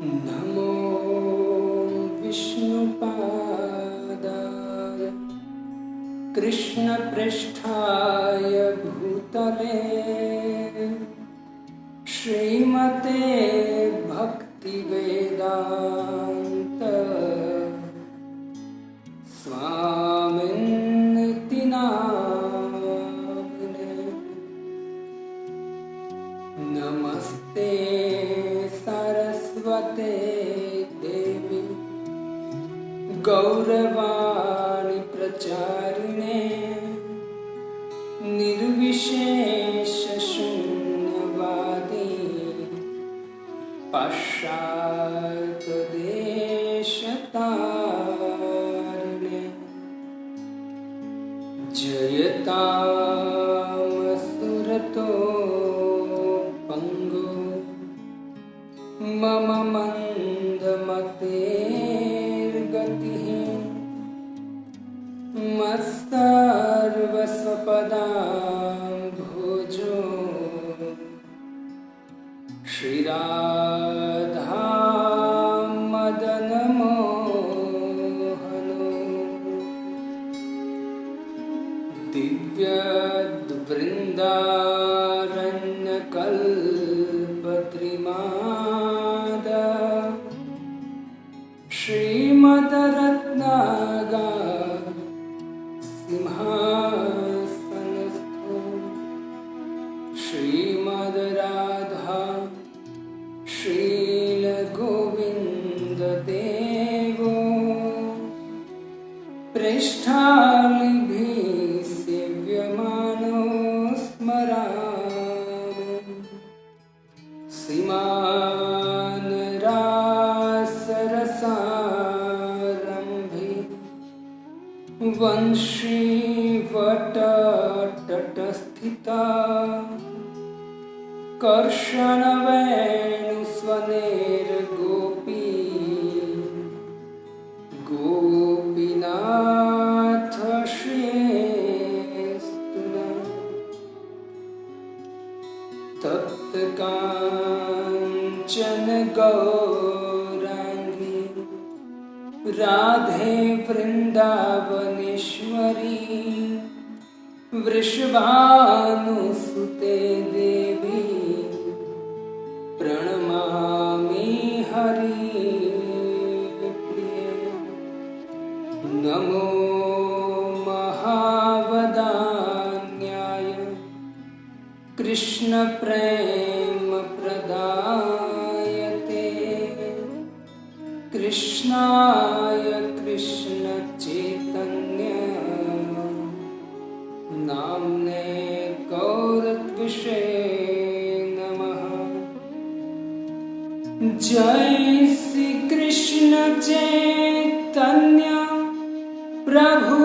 नमो विष्णुपादाय कृष्णपृष्ठाय भूतले श्रीमते भक्तिवेदान्त स्वामिन्निति नामिने। नमस्ते सरस्वते देवी गौरवाणी प्रचारिणे निर्विशेष शून्यवादी पाश्चात्यदेशतारिणे। जयतामसुरतो पंगो मम मन्दमतेर्गतिः मत्सर्वस्वपदाम्भोजो श्रीराधा मदनमोहनो दिव्यवृन्दारण्यकल्पद्रुमाद श्रीमद्रत्नागा सिंहासनस्थो श्रीमद्राधा श्रीलगोविन्ददेवो पृष्ठालिभिः सेव्यमानो स्मरामि। सीमान् रासरसारम्भे वंशीवटतटस्थिता कर्षणवेणुस्वनेर्गोपी गोपीनाथ श्रेष्ठना तप्तकाञ्चन गौराङ्गी राधे वृन्दावनेश्वरी वृषभानुसुते देवी प्रणमामि हरिप्रिये। नमो महावदान्याय कृष्णप्रेमप्रदायते कृष्णाय कृष्णचैतन्य नाम्ने गौरत्विषे नमः। जय श्री कृष्ण चैतन्य प्रभु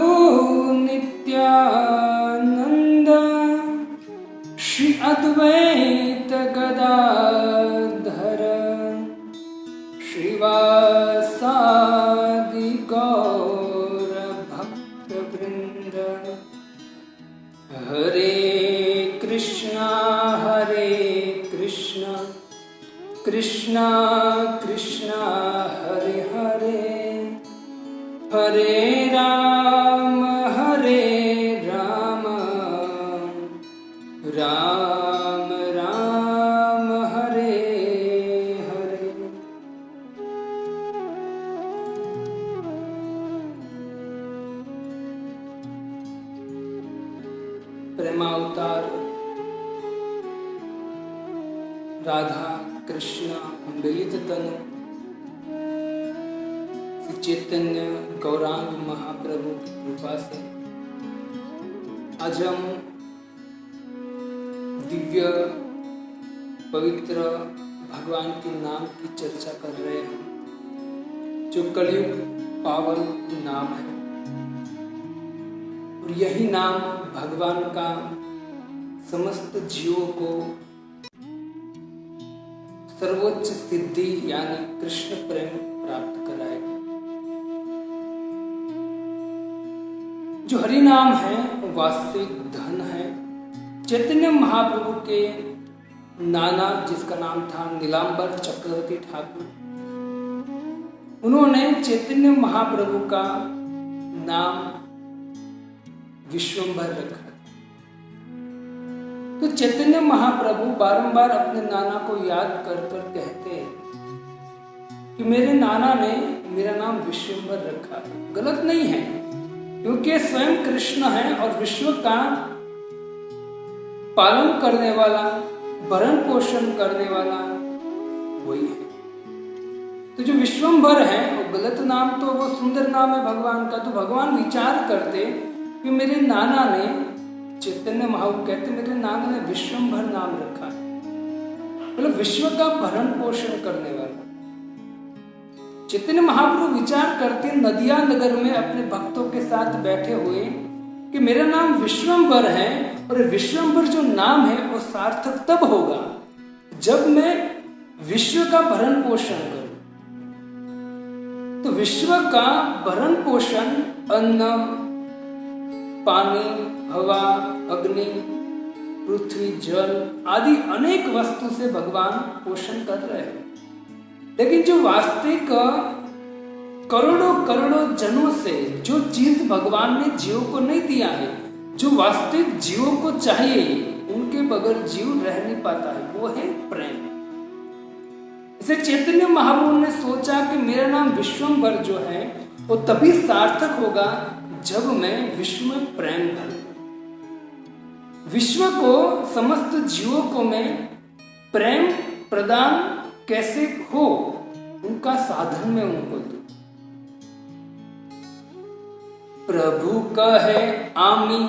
नित्यानंद श्री अद्वैत गदाधर श्रीवासादि गौर भक्तवृंद। हरे कृष्णा कृष्णा कृष्णा हरे हरे हरे राम राम राम हरे हरे। प्रेमावतार राधा कृष्ण मिलित तनु श्री चैतन्य गौरांग महाप्रभु की कृपा से आज हम दिव्य पवित्र भगवान के नाम की चर्चा कर रहे हैं, जो कलयुग पावन नाम है। और यही नाम भगवान का समस्त जीवों को सर्वोच्च सिद्धि यानी कृष्ण प्रेम प्राप्त कराएगा। जो हरि नाम है वो वास्तविक धन है। चैतन्य महाप्रभु के नाना, जिसका नाम था नीलांबर चक्रवर्ती ठाकुर, उन्होंने चैतन्य महाप्रभु का नाम विश्वंभर रखा। तो चैतन्य महाप्रभु बारंबार अपने नाना को याद कर कहते हैं कि मेरे नाना ने मेरा नाम विश्वंभर रखा। गलत नहीं है, क्योंकि स्वयं कृष्ण है और विश्व का पालन करने वाला, भरण पोषण करने वाला वही है। तो जो विश्वंभर है वो गलत नाम, तो वो सुंदर नाम है भगवान का। तो भगवान विचार करते कि मेरे नाना ने, चैतन्य महाप्रभु कहते मेरे नाना ने विश्वंभर नाम रखा, मतलब विश्व का भरण पोषण करने वाला। चैतन्य महाप्रभु विचार करते नदिया नगर में अपने भक्तों के साथ बैठे हुए कि मेरा नाम विश्वंभर है, और विश्वंभर जो नाम है वो सार्थक तब होगा जब मैं विश्व का भरण पोषण करूं। तो विश्व का भरण पोषण अन्न, पानी, हवा, अग्नि, पृथ्वी, जल आदि अनेक वस्तु से भगवान पोषण कर रहे हैं। लेकिन जो वास्तविक करोड़ों करोड़ों जनों से जो चीज भगवान ने जीवों को नहीं दिया है, जो वास्तविक जीवों को चाहिए, उनके बगैर जीव रह नहीं पाता है, वो है प्रेम। इसे चैतन्य महाप्रभु ने सोचा कि मेरा नाम विश्वंभर जो है वो तभी सार्थक होगा जब मैं विश्व में प्रेम करूं। विश्व को, समस्त जीवों को मैं प्रेम प्रदान कैसे हो, उनका साधन में उनको दूं। प्रभु कहे आमी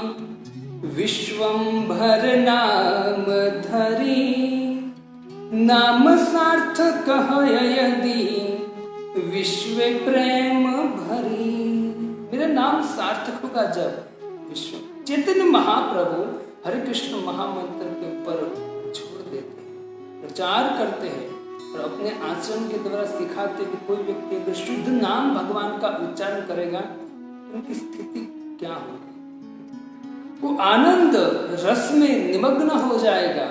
विश्वंभर नाम धरी, नाम सार्थक यदि विश्व प्रेम भरी। मेरा नाम सार्थक होगा जब विश्व। चैतन्य महाप्रभु हरे कृष्ण महामंत्र के ऊपर छोड़ देते हैं, प्रचार करते हैं और अपने आचरण के द्वारा सिखाते हैं कि कोई व्यक्ति अगर शुद्ध नाम भगवान का उच्चारण करेगा तो उनकी स्थिति क्या होगी। वो आनंद रस में निमग्न हो जाएगा,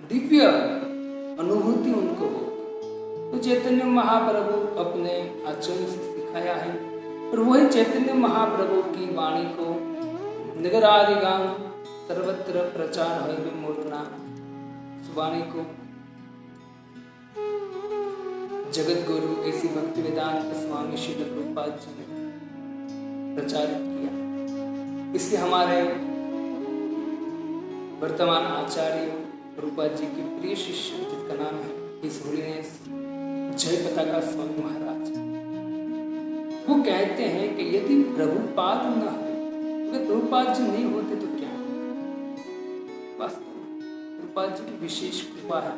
दिव्य अनुभूति उनको हो। तो चैतन्य महाप्रभु अपने आचरण से सिखाया है, और वही चैतन्य महाप्रभु की वाणी को नगरादिगाम सर्वत्र प्रचार है मोरना, वाणी को जगत गुरु ऐसी भक्ति वेदांत स्वामी श्री प्रभुपाद जी ने प्रचारित किया। इससे हमारे वर्तमान आचार्य प्रभुपाद जी के प्रिय शिष्य जिसका नाम है हिज होलीनेस जय पताका स्वामी महाराज, वो कहते हैं कि यदि प्रभुपाद न हो, अगर प्रभुपाद जी नहीं होते तो क्या, वास्तव में प्रभुपाद जी की विशेष कृपा है।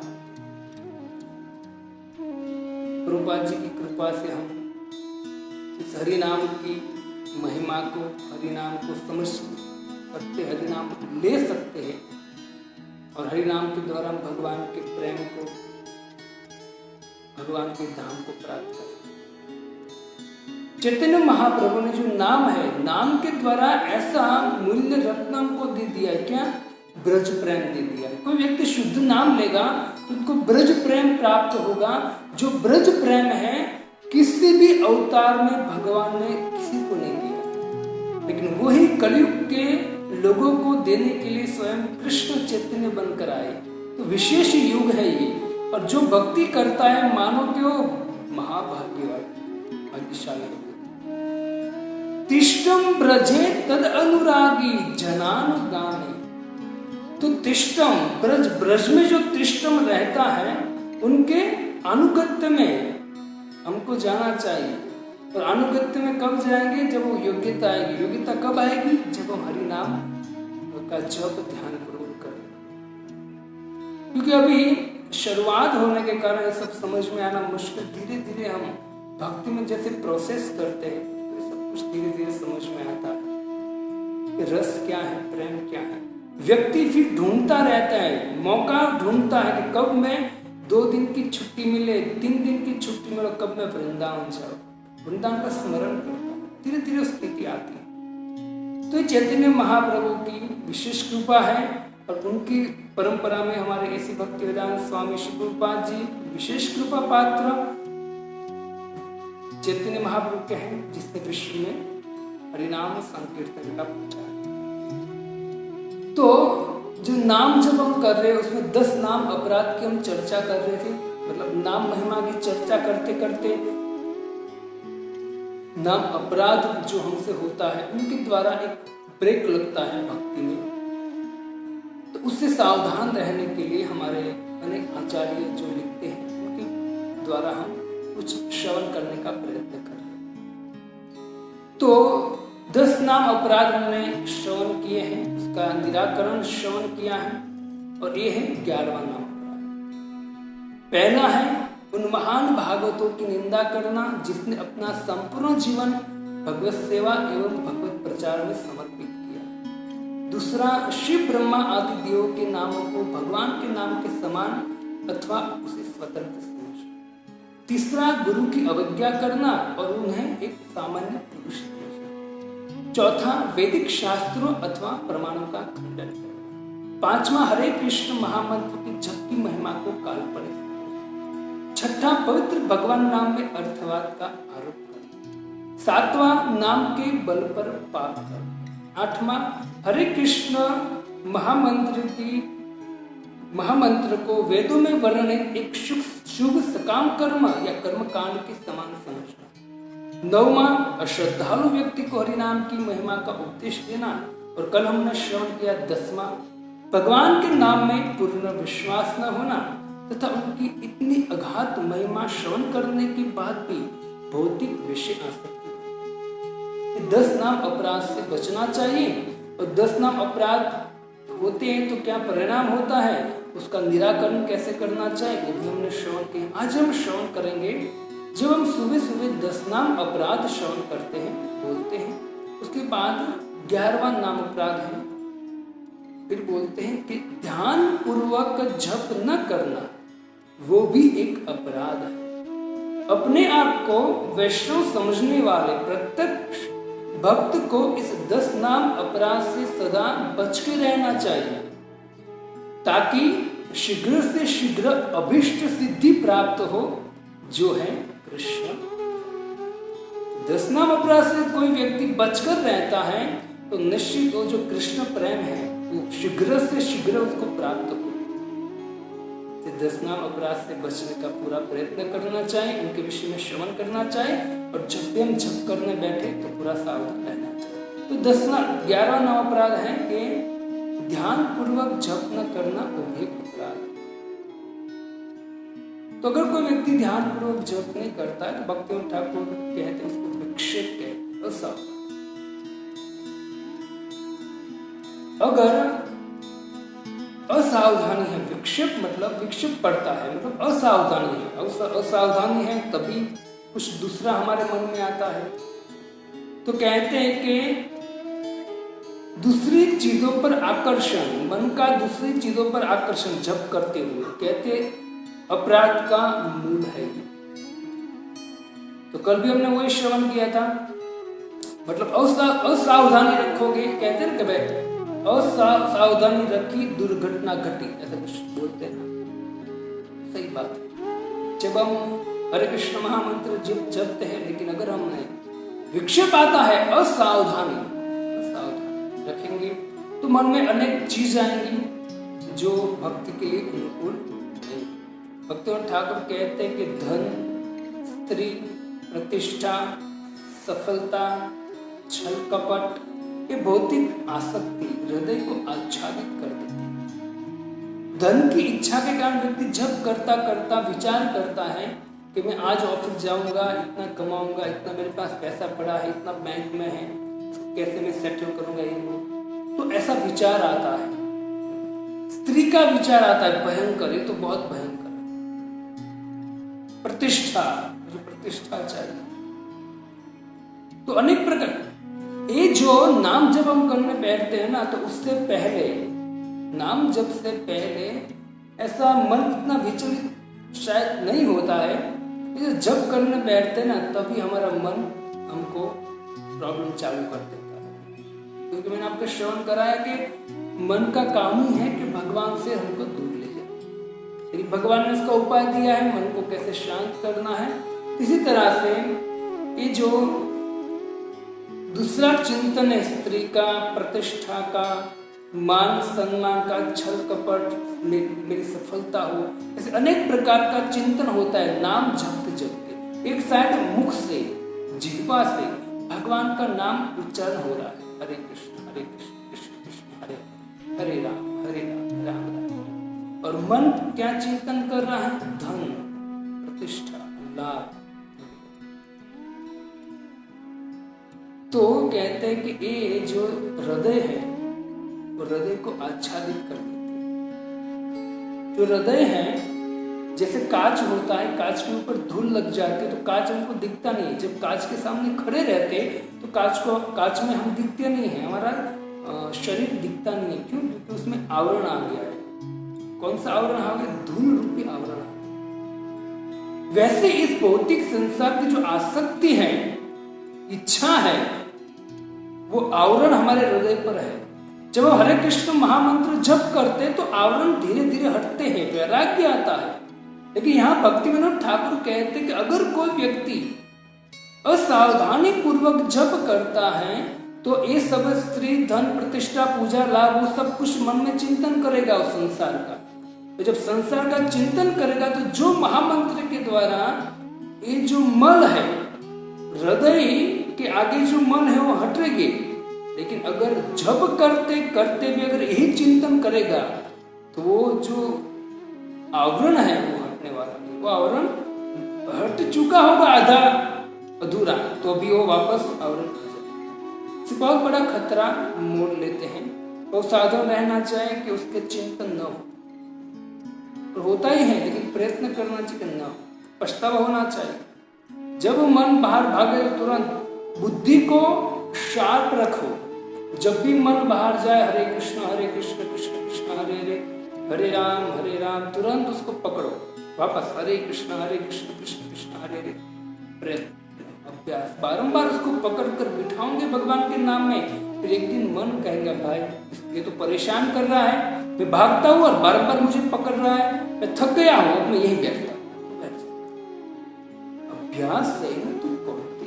प्रभुपाद जी की कृपा से हम इस हरि नाम की महिमा को, हरि नाम को समझ सकते, हरि नाम ले सकते हैं, और हरि नाम के द्वारा हम भगवान के प्रेम को, भगवान के धाम को प्राप्त कर सकते। चैतन्य महाप्रभु ने जो नाम है, नाम के द्वारा ऐसा मूल्य रत्न हमको दे दिया है, क्या? ब्रज प्रेम दे दिया है। कोई व्यक्ति शुद्ध नाम लेगा तो उसको ब्रज प्रेम प्राप्त होगा। जो ब्रज प्रेम है किसी भी अवतार में भगवान ने किसी को नहीं दिया, लेकिन वही कलयुग के लोगों को देने के लिए स्वयं कृष्ण चैतन्य बनकर आए। तो विशेष युग है ये, और जो भक्ति करता है मानो कि वो महाभाग्यवान, भाग्यशाली। तिष्ठम ब्रजे तद अनुरागी जनानुगामी। तो तिष्ठम ब्रज, ब्रज में जो तिष्ठम रहता है उनके अनुगत्य में हमको जाना चाहिए। और अनुगत्य में कब जाएंगे? जब वो योग्यता आएगी। योग्यता कब आएगी? जब हम हरि नाम का जप ध्यान पूर्वक करें। क्योंकि अभी शुरुआत होने के कारण ये सब समझ में आना मुश्किल। धीरे धीरे हम भक्ति में जैसे प्रोसेस करते हैं तो सब कुछ धीरे धीरे समझ में आता है कि रस क्या है, प्रेम क्या है। व्यक्ति फिर ढूंढता रहता है, मौका ढूंढता है कि कब मैं 2 दिन की छुट्टी मिले, 3 दिन की छुट्टी मिले, कब मैं वृंदावन जाऊं, वृंदावन का स्मरण करता है। धीरे धीरे स्थिति आती है। तो चैतन्य महाप्रभु की विशेष कृपा है, और उनकी परंपरा में हमारे ऐसी भक्ति वेदांत स्वामी श्री प्रभुपाद जी विशेष कृपा पात्र। चैतन्य महाप्रभु के हैं जिसने विश्व में हरिनाम संकीर्तन का प्रचार। तो जो नाम जब हम कर रहे हैं उसमें 10 नाम अपराध की हम चर्चा कर रहे थे। मतलब नाम महिमा की चर्चा करते करते नाम अपराध जो हमसे होता है उनके द्वारा एक ब्रेक लगता है भक्ति में। तो उससे सावधान रहने के लिए हमारे अनेक आचार्य जो लिखते हैं उनके द्वारा हम कुछ श्रवण करने का प्रयत्न कर रहे हैं। तो 10 नाम अपराध हमने श्रवण किए हैं, उसका निराकरण श्रवण किया है और ये है 11वां नाम अपराध। पहला है उन महान भागवतों की निंदा करना जिसने अपना संपूर्ण जीवन भगवत सेवा एवं भगवत प्रचार में समर्पित किया। दूसरा, शिव ब्रह्मा आदि देवों के नामों को भगवान के नाम के समान अथवा उसे स्वतंत्र समझना। तीसरा, गुरु की अवज्ञा करना और उन्हें एक सामान्य पुरुष समझना। चौथा, वैदिक शास्त्रों अथवा प्रमाणों का खंडन करना। पांचवा, हरे कृष्ण महामंत्र की जप की महिमा को काल्पनिक। छठा, पवित्र भगवान नाम में अर्थवाद का आरोप करना। सातवां, नाम के बल पर पाप करना। आठवां, हरे कृष्ण महामंत्र को वेदों में वर्णित एक शुभ सकाम कर्म या कर्मकांड के समान समझना। नौवां, अश्रद्धालु व्यक्ति को हरिनाम की महिमा का उपदेश देना। और कल हमने श्रवण किया 10वां, भगवान के नाम में पूर्ण विश्वास न होना तथा उनकी इतनी अगाध महिमा श्रवण करने के बाद भी भौतिक विषय आसक्ति। 10 नाम अपराध से बचना चाहिए और 10 नाम अपराध होते हैं तो क्या परिणाम होता है, उसका निराकरण कैसे करना चाहिए वो भी हमने श्रवण किया। आज हम श्रवण करेंगे, जब हम सुबह सुबह 10 नाम अपराध श्रवण करते हैं, बोलते हैं, उसके बाद 11वां नाम अपराध है, फिर बोलते हैं कि ध्यान पूर्वक जप न करना वो भी एक अपराध है। अपने आप को वैष्णव समझने वाले प्रत्यक्ष भक्त को इस 10 नाम अपराध से सदा बच के रहना चाहिए ताकि शीघ्र से शीघ्र अभिष्ट सिद्धि प्राप्त हो जो है कृष्ण। 10 नाम अपराध से कोई व्यक्ति बचकर रहता है तो निश्चित वो जो कृष्ण प्रेम है वो शीघ्र से शीघ्र उसको प्राप्त हो। 10 नाम अपराध से बचने का पूरा प्रयत्न करना चाहिए, उनके विषय में श्रवण करना चाहिए और जब भी हम जप करने बैठे तो पूरा सावधान रहना चाहिए। तो 11वां नाम अपराध है कि ध्यान पूर्वक जप न करना वो भी एक अपराध है। तो अगर कोई व्यक्ति ध्यान पूर्वक जप नहीं करता है तो भक्तिवंत ठाकुर कहते हैं उसको विक्षेप कहते हैं, असावधान। अगर असावधानी है, विक्षेप मतलब विक्षेप पड़ता है, मतलब असावधानी है, असावधानी है तभी कुछ दूसरा हमारे मन में आता है। तो कहते हैं कि दूसरी चीजों पर आकर्षण, मन का दूसरी चीजों पर आकर्षण जप करते हुए कहते अपराध का मूल है। तो कल भी हमने वही श्रवण किया था, मतलब असावधानी रखोगे, कहते हैं कभी असावधानी रखी दुर्घटना घटी, ऐसा कुछ बोलते हैं। सही बात है, जब हम हरे कृष्ण महामंत्र जपते हैं लेकिन अगर हमने विक्षेप आता है, असावधानी रखेंगे तो मन में अनेक चीज आएंगी जो भक्ति के लिए अनुकूल नहीं। भक्तिवंत ठाकुर कहते हैं कि धन, स्त्री, प्रतिष्ठा, सफलता, छल कपट, ये भौतिक आसक्ति हृदय को आच्छादित कर देती है। धन की इच्छा के कारण व्यक्ति जब करता करता विचार करता है कि मैं आज ऑफिस जाऊंगा, इतना कमाऊंगा, इतना मेरे पास पैसा पड़ा है, इतना बैंक में है, कैसे मैं सेटल करूंगा ये वो, तो ऐसा विचार आता है। स्त्री का विचार आता है भयंकर, ये तो बहुत भयंकर है। प्रतिष्ठा, जो प्रतिष्ठा चाहिए, तो अनेक प्रकार ये जो नाम जब हम करने बैठते हैं ना, तो उससे पहले, नाम जप से पहले ऐसा मन इतना विचलित शायद नहीं होता है। जब करने बैठते ना तभी हमारा मन हमको प्रॉब्लम चालू कर देता है, क्योंकि मैंने आपको श्रवण कराया कि मन का काम ही है कि भगवान से हमको दूर ले जाए। भगवान ने इसका उपाय दिया है मन को कैसे शांत करना है। इसी तरह से ये जो दूसरा चिंतन है स्त्री का, प्रतिष्ठा का, मान सम्मान का, छल कपट, मेरी सफलता हो, ऐसे अनेक प्रकार का चिंतन होता है नाम जपते जपते। एक साइड मुख से, जिह्वा से भगवान का नाम उच्चारण हो रहा है, हरे कृष्ण कृष्ण कृष्ण हरे हरे राम राम राम। और मन क्या चिंतन कर रहा है? धन, प्रतिष्ठा, लाभ। तो कहते हैं कि ये जो हृदय है वो हृदय को आच्छादित कर देते हैं। जो हृदय है जैसे कांच होता है, कांच के ऊपर धूल लग जाती है तो कांच हमको दिखता नहीं है। जब कांच के सामने खड़े रहते तो कांच में हम दिखते नहीं है, हमारा शरीर दिखता नहीं है। क्यों? क्योंकि उसमें आवरण आ गया है। कौन सा आवरण आ गया? धूल रूपी आवरण आ गया। वैसे इस भौतिक संसार की जो आसक्ति है, इच्छा है, वो आवरण हमारे हृदय पर है। जब हम हरे कृष्ण महामंत्र जप करते तो आवरण धीरे धीरे हटते हैं, वैराग्य आता है। लेकिन यहाँ भक्ति विनोद ठाकुर कहते कि अगर कोई व्यक्ति असावधानी पूर्वक जप करता है तो ये सब स्त्री, धन, प्रतिष्ठा, पूजा, लाभ, वो सब कुछ मन में चिंतन करेगा उस संसार का। तो जब संसार का चिंतन करेगा तो जो महामंत्र के द्वारा ये जो मल है, हृदय के आगे जो मन है वो हटेगी। लेकिन अगर जप करते करते भी अगर यही चिंतन करेगा तो वो जो आवरण है वो हटने वाला नहीं। वो आवरण हट चुका होगा आधा अधूरा, तो भी वो वापस आवरण आ जाए। इससे बहुत बड़ा खतरा मोड़ लेते हैं। वो साधन रहना चाहिए कि उसके चिंतन न हो, तो होता ही है, लेकिन प्रयत्न करना चाहिए न हो, पछतावा होना चाहिए। जब मन बाहर भागे तो तुरंत बुद्धि को शार्प रखो। जब भी मन बाहर जाए, हरे कृष्ण कृष्ण कृष्ण हरे राम, तुरंत उसको पकड़ो वापस, हरे कृष्ण कृष्ण कृष्ण हरे हरे। प्रयत्न, अभ्यास, बारंबार उसको पकड़ कर बिठाओगे भगवान के नाम में, फिर एक दिन मन कहेगा भाई ये तो परेशान कर रहा है, मैं भागता हूँ और बार-बार मुझे पकड़ रहा है, मैं थक गया हूँ, अब मैं यही बैठता हूँ। अभ्यास से तुम पहुंचते।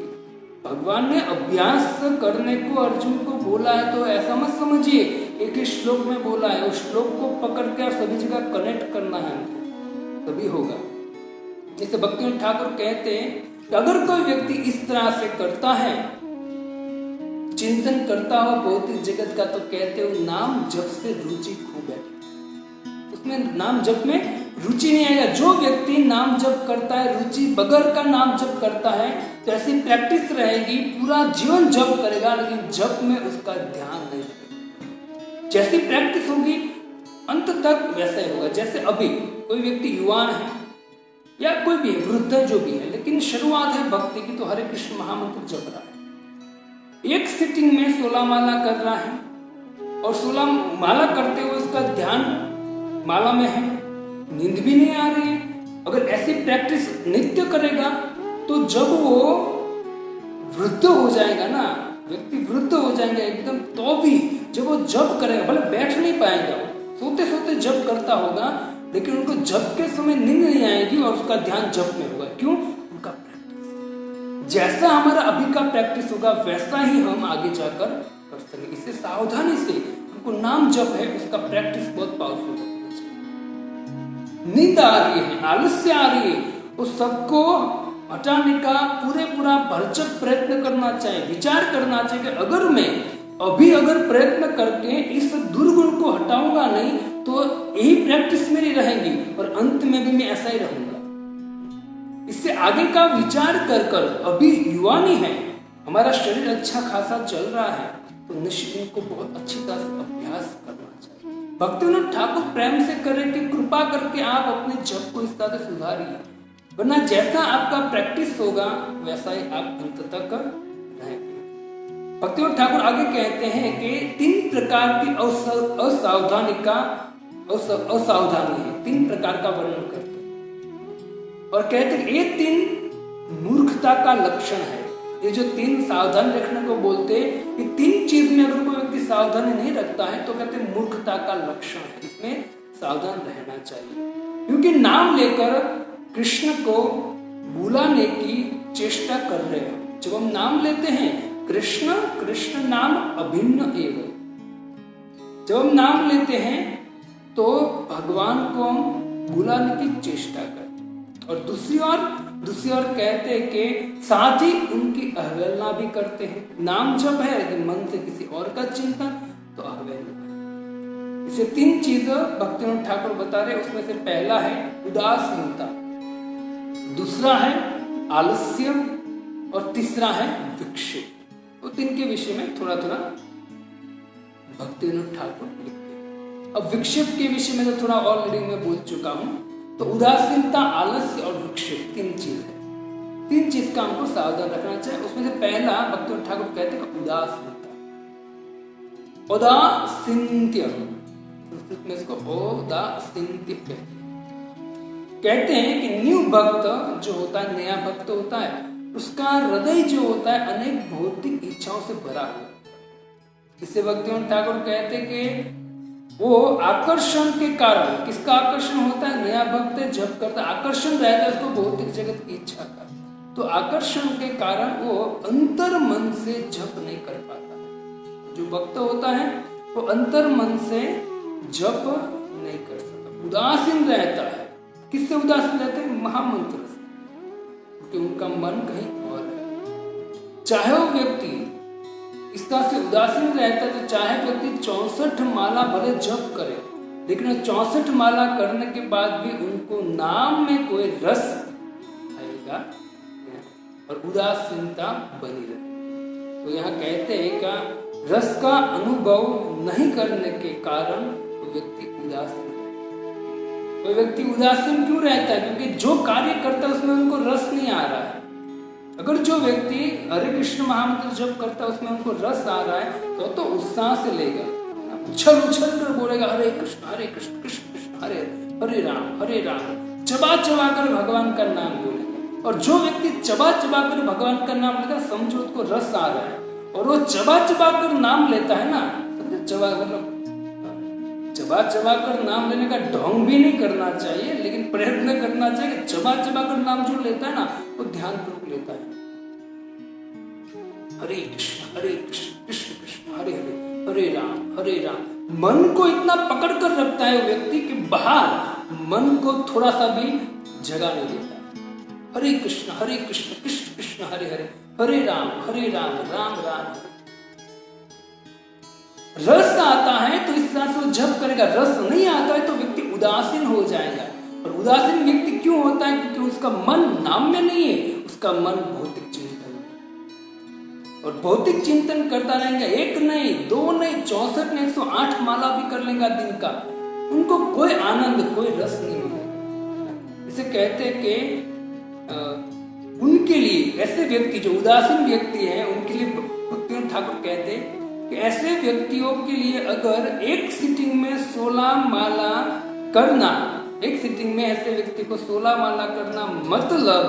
भगवान ने अभ्यास करने को अर्जुन को बोला है, तो ऐसा मत समझिए एक ही श्लोक में बोला है। उस श्लोक को पकड़ के और सभी जगह कनेक्ट करना है, तभी होगा। जैसे भक्ति विनोद ठाकुर कहते हैं कि अगर कोई व्यक्ति इस तरह से करता है, चिंतन करता हो भौतिक जगत का, तो कहते हो नाम जप से रुचि खो बैठे। उसमें नाम जप में रुचि नहीं आएगा। जो व्यक्ति नाम जप करता है, रुचि बगैर का नाम जप करता है, तो ऐसी प्रैक्टिस रहेगी, पूरा जीवन जप करेगा, लेकिन जप में उसका ध्यान नहीं रहेगा। जैसी प्रैक्टिस होगी अंत तक वैसा ही होगा। जैसे अभी कोई व्यक्ति युवान है या कोई भी वृद्ध जो भी है, लेकिन शुरुआत है भक्ति की, तो हरे कृष्ण महामंत्र जप रहा है, एक सिटिंग में 16 माला कर रहा है और 16 माला करते हुए उसका ध्यान माला में है, नींद भी नहीं आ रही है। अगर ऐसी प्रैक्टिस नित्य करेगा तो जब वो वृद्ध हो जाएगा ना, व्यक्ति वृद्ध हो जाएगा एकदम, तो भी जब वो जप करेगा, भले बैठ नहीं पाएगा, सोते सोते जप करता होगा, लेकिन उनको जप के समय नींद नहीं आएगी और उसका ध्यान जप में होगा। क्यों? उनका प्रैक्टिस। जैसा हमारा अभी का प्रैक्टिस होगा वैसा ही हम आगे जाकर कर सकेंगे। इससे सावधानी से हमको नाम जप है उसका प्रैक्टिस बहुत पावरफुल होगा। नींद आ रही है, आलस्य आ रही है, उस सबको हटाने का पूरा भरचक प्रयत्न करना चाहिए। विचार करना चाहिए कि अगर मैं अगर प्रयत्न करके इस दुर्गुण को हटाऊंगा नहीं तो यही प्रैक्टिस मेरी रहेगी और अंत में भी मैं ऐसा ही रहूंगा। इससे आगे का विचार कर अभी युवानी है, हमारा शरीर अच्छा खासा चल रहा है, तो निश्चित इनको बहुत अच्छी तरह से अभ्यास करना चाहिए। भक्ति विनोद ठाकुर प्रेम से करें कि कृपा करके आप अपने जप को इस तरह से सुधारिए, वरना जैसा आपका प्रैक्टिस होगा वैसा ही आप अंत तक रहेंगे। भक्ति विनोद ठाकुर आगे कहते हैं कि 3 प्रकार की असावधानी है, 3 प्रकार का वर्णन करते हैं और कहते हैं ये 3 मूर्खता का लक्षण है। ये जो 3 सावधान रखने को बोलते हैं, ये 3 चीज में अगर कोई व्यक्ति सावधानी नहीं रखता है तो कहते हैं मूर्खता का लक्षण है, इसमें सावधान रहना चाहिए। क्योंकि नाम लेकर कृष्ण को बुलाने की चेष्टा कर रहे हो, जब हम नाम लेते हैं कृष्ण, कृष्ण नाम अभिन्न एवं। जब हम नाम लेते हैं तो भगवान को हम बुलाने की चेष्टा करते, और दूसरी ओर कहते हैं कि साथ ही उनकी अवहेलना भी करते हैं। नाम जब है लेकिन मन से किसी और का चिंतन, तो अवहेलना। इसे 3 चीजें भक्तिविनोद ठाकुर बता रहे। उसमें से पहला है उदासीनता, दूसरा है आलस्य, और तीसरा है विक्षेप। तो 3 के विषय में थोड़ा थोड़ा भक्तिविनोद ठाकुर लिखते हैं। अब विक्षेप के विषय में तो थोड़ा ऑलरेडी मैं बोल चुका हूं। तो उदासीनता, आलस्य और विक्षेप 3 चीज है। 3 चीज का हमको सावधान रखना चाहिए। उसमें से पहला भक्तिविनोद ठाकुर कहते हैं उदासीनता, उदासीन्त्य, संस्कृत में इसको उदासीन्त्य कहते हैं कि न्यू भक्त जो होता है, नया भक्त होता है, उसका हृदय जो होता है अनेक भौतिक इच्छाओं से भरा हुआ। इससे भक्तिविनोद ठाकुर कहते हैं कि वो आकर्षण के कारण, किसका आकर्षण होता है? नया भक्त जब करता आकर्षण रहता है उसको भौतिक जगत की इच्छा का, तो आकर्षण के कारण वो अंतर मन से जप नहीं कर पाता। जो भक्त होता है वो अंतर मन से जप नहीं कर सकता, उदासीन रहता है। किससे उदासीन रहते हैं? महामंत्र से, क्योंकि उनका मन कहीं और है। चाहे वो व्यक्ति इस तरह से उदासीन रहता है, तो चाहे व्यक्ति 64 माला भले जप करे, लेकिन 64 माला करने के बाद भी उनको नाम में कोई रस आएगा और उदासीनता बनी रहे। तो यहाँ कहते हैं क्या, रस का अनुभव नहीं करने के कारण वो व्यक्ति उदासीन है। कोई व्यक्ति उदासीन क्यों रहता है? क्योंकि जो कार्य करता है उसमें उनको रस नहीं आ रहा है। अगर जो व्यक्ति हरे कृष्ण महामंत्र जप करता है उसमें उनको रस आ रहा है, तो उत्साह से लेगा, उछल कर बोलेगा हरे कृष्ण कृष्ण कृष्ण हरे हरे राम, चबा कर भगवान का नाम बोलेगा। और जो व्यक्ति चबा कर भगवान का नाम लेता है, समझो उसको रस आ रहा है, और वो चबा कर नाम लेता है ना, समझे? चबा कर नाम लेने का ढोंग भी नहीं करना चाहिए, लेकिन प्रयत्न करना चाहिए कि चबा कर नाम जो लेता है ना, वो ध्यान पूर्वक लेता है। हरे कृष्ण कृष्ण कृष्ण हरे हरे हरे राम। मन को इतना पकड़ कर रखता है वो व्यक्ति कि बाहर मन को थोड़ा सा भी जगह नहीं देता। हरे कृष्ण कृष्ण कृष्ण हरे हरे राम राम राम। रस आता है तो इस तरह से वो जप करेगा, रस नहीं आता है तो व्यक्ति उदासीन हो जाएगा। और उदासीन व्यक्ति क्यों होता है? क्योंकि उसका मन नाम में नहीं है, उसका मन भौतिक चिंतन में, और भौतिक चिंतन करता रहेगा। 1 नहीं 2 नहीं 64 नहीं 108 माला भी कर लेगा दिन का, उनको कोई आनंद कोई रस नहीं मिलेगा। इसे कहते हैं कि उनके लिए ऐसे व्यक्ति जो उदासीन व्यक्ति है, उनके लिए भक्तिविनोद ठाकुर कहते हैं कि ऐसे व्यक्तियों के लिए अगर एक सिटिंग में 16 माला करना, एक सिटिंग में ऐसे व्यक्ति को 16 माला करना मतलब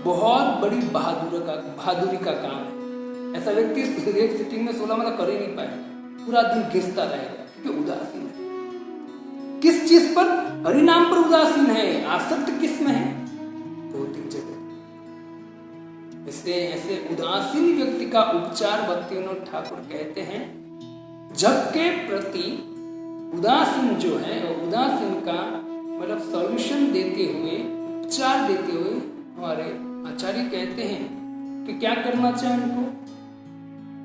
बहुत बड़ी बहादुरी का काम है। ऐसा व्यक्ति एक सिटिंग में 16 माला कर ही नहीं पाएगा, पूरा दिन घिसता रहेगा, क्योंकि उदासीन है। किस चीज पर? हरिनाम पर उदासीन है। आसक्त किस में है? भौतिक जगत। इसलिए ऐसे उदासीन व्यक्ति का उपचार भक्तिविनोद ठाकुर कहते हैं, जप के प्रति उदासीन जो है, उदासीन का मतलब सॉल्यूशन देते हुए, उपचार देते हुए हमारे आचार्य कहते हैं कि क्या करना चाहिए उनको।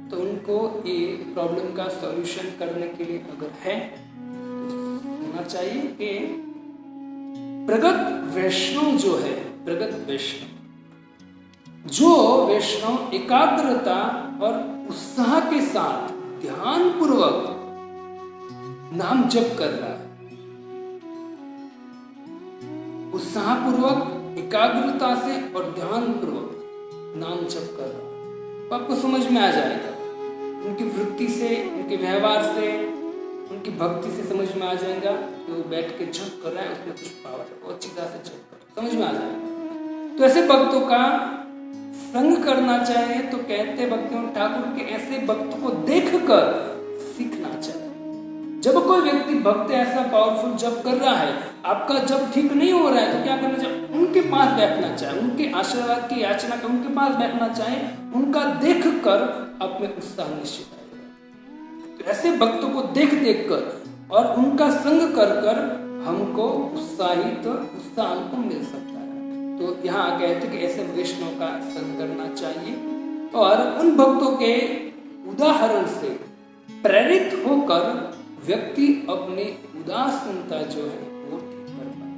तो उनको ये प्रॉब्लम का सॉल्यूशन करने के लिए अगर है तो होना चाहिए कि प्रगत वैष्णव जो है, प्रगत वैष्णव जो वैष्णव एकाग्रता और उत्साह के साथ ध्यान पूर्वक नाम जप कर रहा है, उत्साह पूर्वक एकाग्रता से और ध्यान पूर्वक नाम जप कर रहा है, तो आपको समझ में आ जाएगा। उनकी वृत्ति से, उनके व्यवहार से, उनकी भक्ति से समझ में आ जाएगा कि वो बैठ के जप कर रहा है, उसमें कुछ पावर है, वो अच्छी तरह से जप कर, समझ में आ जाएगा। तो ऐसे भक्तों का संग करना चाहिए। तो कहते भक्तिविनोद ठाकुर के ऐसे भक्त को देखकर सीखना चाहिए। जब कोई व्यक्ति भक्त ऐसा पावरफुल जप कर रहा है, आपका जप ठीक नहीं हो रहा है, तो क्या करना चाहिए? उनके पास बैठना चाहिए, उनके आशीर्वाद की याचना कर उनके पास बैठना चाहिए। उनका देख कर आप में उत्साह निश्चित आएगा। तो ऐसे भक्तों को देख देख कर और उनका संग कर कर हमको उत्साह हमको मिल सकता है। तो यहाँ कहते कि ऐसे वैष्णव का संग करना चाहिए और उन भक्तों के उदाहरण से प्रेरित होकर व्यक्ति अपनी उदासीनता जो है वो ठीक कर पाए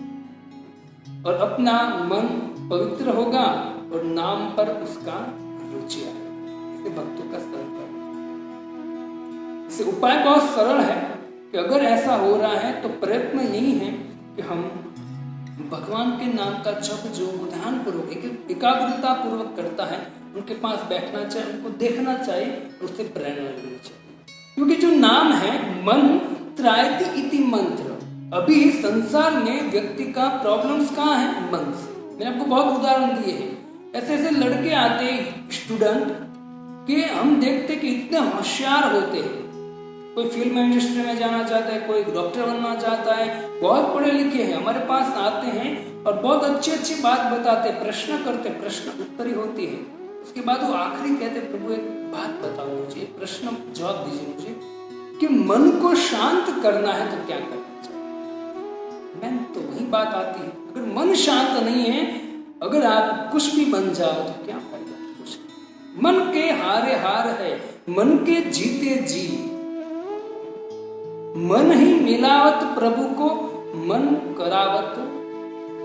और अपना मन पवित्र होगा और नाम पर उसका रुचि आएगा। इसे भक्तों का संग करना। इसे उपाय बहुत सरल है कि अगर ऐसा हो रहा है तो प्रयत्न यही है कि हम भगवान के नाम का जप जो ध्यान पूर्वक एकाग्रता पूर्वक करता है, उनके पास बैठना चाहिए, उनको देखना चाहिए और उससे प्रेरणा लेनी चाहिए। क्योंकि जो नाम है मन त्रायति इति मंत्र, अभी संसार में व्यक्ति का प्रॉब्लम्स कहाँ है? मन से। मैंने आपको बहुत उदाहरण दिए हैं। ऐसे ऐसे लड़के आते स्टूडेंट कि हम देखते कि इतने होशियार होते हैं, कोई फिल्म इंडस्ट्री में जाना चाहता है, कोई डॉक्टर बनना चाहता है, बहुत पढ़े लिखे हैं, हमारे पास आते हैं और बहुत अच्छी अच्छी बात बताते, प्रश्न करते, प्रश्न उत्तरी होती है। उसके बाद वो आखिरी कहते, प्रभु एक बात बताओ मुझे, प्रश्न जवाब दीजिए मुझे कि मन को शांत करना है तो क्या करना चाहिए। मैन तो वही बात आती है, अगर मन शांत नहीं है, अगर आप कुछ भी बन जाओ तो क्या फायदा? कुछ मन के हारे हार है, मन के जीते जी। मन ही मिलावत प्रभु को, मन करावत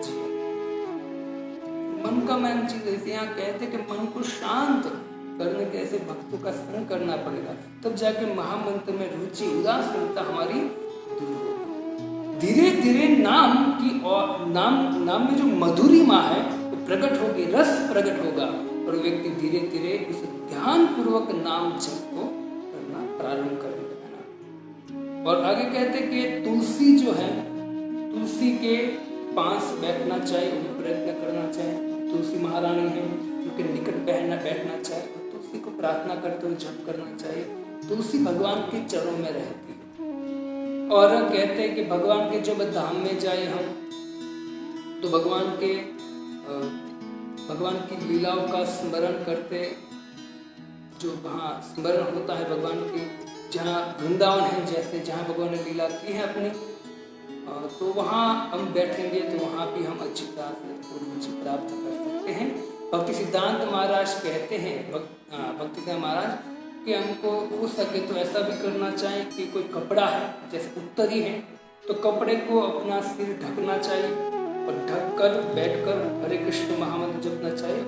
जी। मन का मेन चीज यहाँ कहते कि मन को शांत करने के ऐसे भक्तों का संग करना पड़ेगा, तब जाके महामंत्र में रुचि उदासीनता हमारी दूर होगी। धीरे धीरे नाम की और नाम में जो मधुरिमा है वो प्रकट होगी, रस प्रकट होगा और व्यक्ति धीरे धीरे उस ध्यान पूर्वक नाम जप को करना प्रारंभ करेगा। और आगे कहते कि तुलसी जो है, तुलसी के पास बैठना चाहिए, उन्हें प्रयत्न करना चाहिए। तुलसी महारानी है, उनके निकट बैठना चाहिए, तुलसी को प्रार्थना करते हुए जप करना चाहिए। तुलसी भगवान के चरणों में रहती है और कहते हैं कि भगवान के जब धाम में जाए हम तो भगवान की लीलाओं का स्मरण करते, जो वहाँ स्मरण होता है भगवान की, जहाँ वृंदावन है, जैसे जहाँ भगवान ने लीला की है अपनी, तो वहाँ हम बैठेंगे तो वहाँ भी हम अच्छी तरह से रुचि प्राप्त कर सकते हैं। भक्ति सिद्धांत महाराज कहते हैं, भक्ति सिद्धांत महाराज कि हमको हो सके तो ऐसा भी करना चाहिए कि कोई कपड़ा है, जैसे उत्तरी है, तो कपड़े को अपना सिर ढकना चाहिए और ढककर बैठकर हरे कृष्ण महामंत्र जपना चाहिए,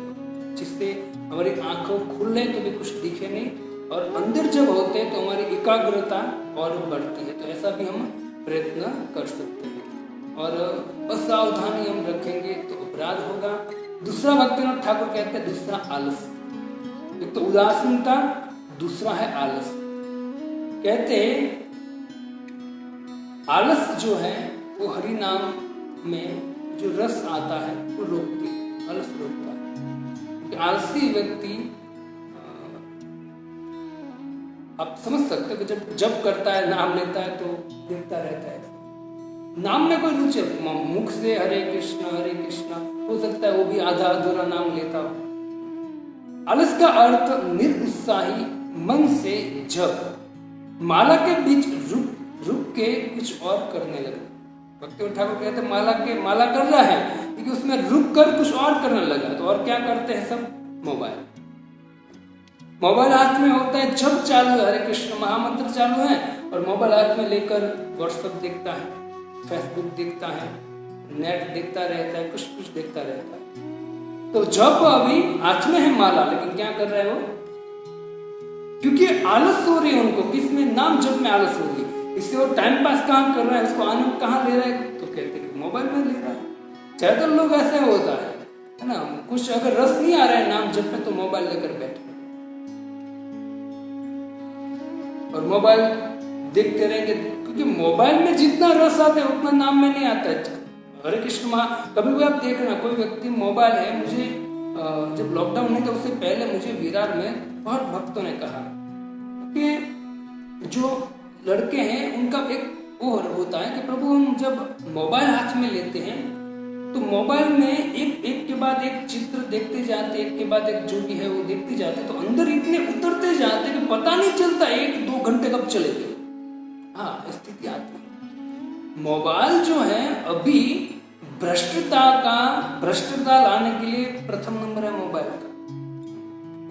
जिससे हमारी आंखों खुले तो भी कुछ दिखे नहीं और अंदर जब होते हैं तो हमारी एकाग्रता और बढ़ती है। तो ऐसा भी हम प्रयत्न कर सकते हैं और असावधानी हम रखेंगे तो अपराध होगा। दूसरा भक्तिनाथ ठाकुर कहते हैं, दूसरा आलस। एक तो उदासीनता, दूसरा है आलस। कहते आलस जो है वो हरि नाम में जो रस आता है वो रोकती, आलस रोकता है। आलसी व्यक्ति आप समझ सकते हो कि जब करता है, नाम लेता है तो देखता रहता है, नाम में कोई रुचि, मुख से हरे कृष्णा हो सकता है वो भी आधा अधूरा नाम लेता हो। आलस का अर्थ निरुत्साही मन से जब माला के बीच रुक के कुछ और करने लगे। भक्ति ठाकुर कहते माला कर रहा है क्योंकि उसमें रुक कर कुछ और करने लगा। तो और क्या करते हैं सब? मोबाइल हाथ में होता है, जब चालू है, हरे कृष्ण महामंत्र चालू है और मोबाइल हाथ में लेकर व्हाट्सएप देखता है, फेसबुक देखता है, नेट देखता रहता है, कुछ देखता रहता है। तो जब अभी हाथ में है माला, लेकिन क्या कर रहा है वो? क्योंकि आलस हो रही है उनको, किसमें? नाम जप में आलस हो रही है, इससे वो टाइम पास कहाँ कर रहा है, उसको आनंद कहाँ ले रहा है? तो कहते हैं मोबाइल में ले रहा है। ज्यादा लोग ऐसे होता है ना, कुछ अगर रस नहीं आ रहा है नाम जप में तो मोबाइल लेकर बैठे और मोबाइल देखते रहेंगे, क्योंकि मोबाइल में जितना रस आता है उतना नाम में नहीं आता है। हरे कृष्ण कभी भी आप देखना, कोई व्यक्ति मोबाइल है, मुझे जब लॉकडाउन नहीं था उससे पहले मुझे विरार में बहुत भक्तों ने कहा कि जो लड़के हैं उनका एक वो होता है कि प्रभु हम जब मोबाइल हाथ में लेते हैं तो मोबाइल में एक के बाद एक चित्र देखते जाते, एक के बाद एक जो भी है वो देखते जाते, तो अंदर इतने उतरते जाते कि पता नहीं चलता 1-2 घंटे कब चले गए। हाँ, स्थिति आती है। मोबाइल जो है अभी भ्रष्टता लाने के लिए प्रथम नंबर है मोबाइल का।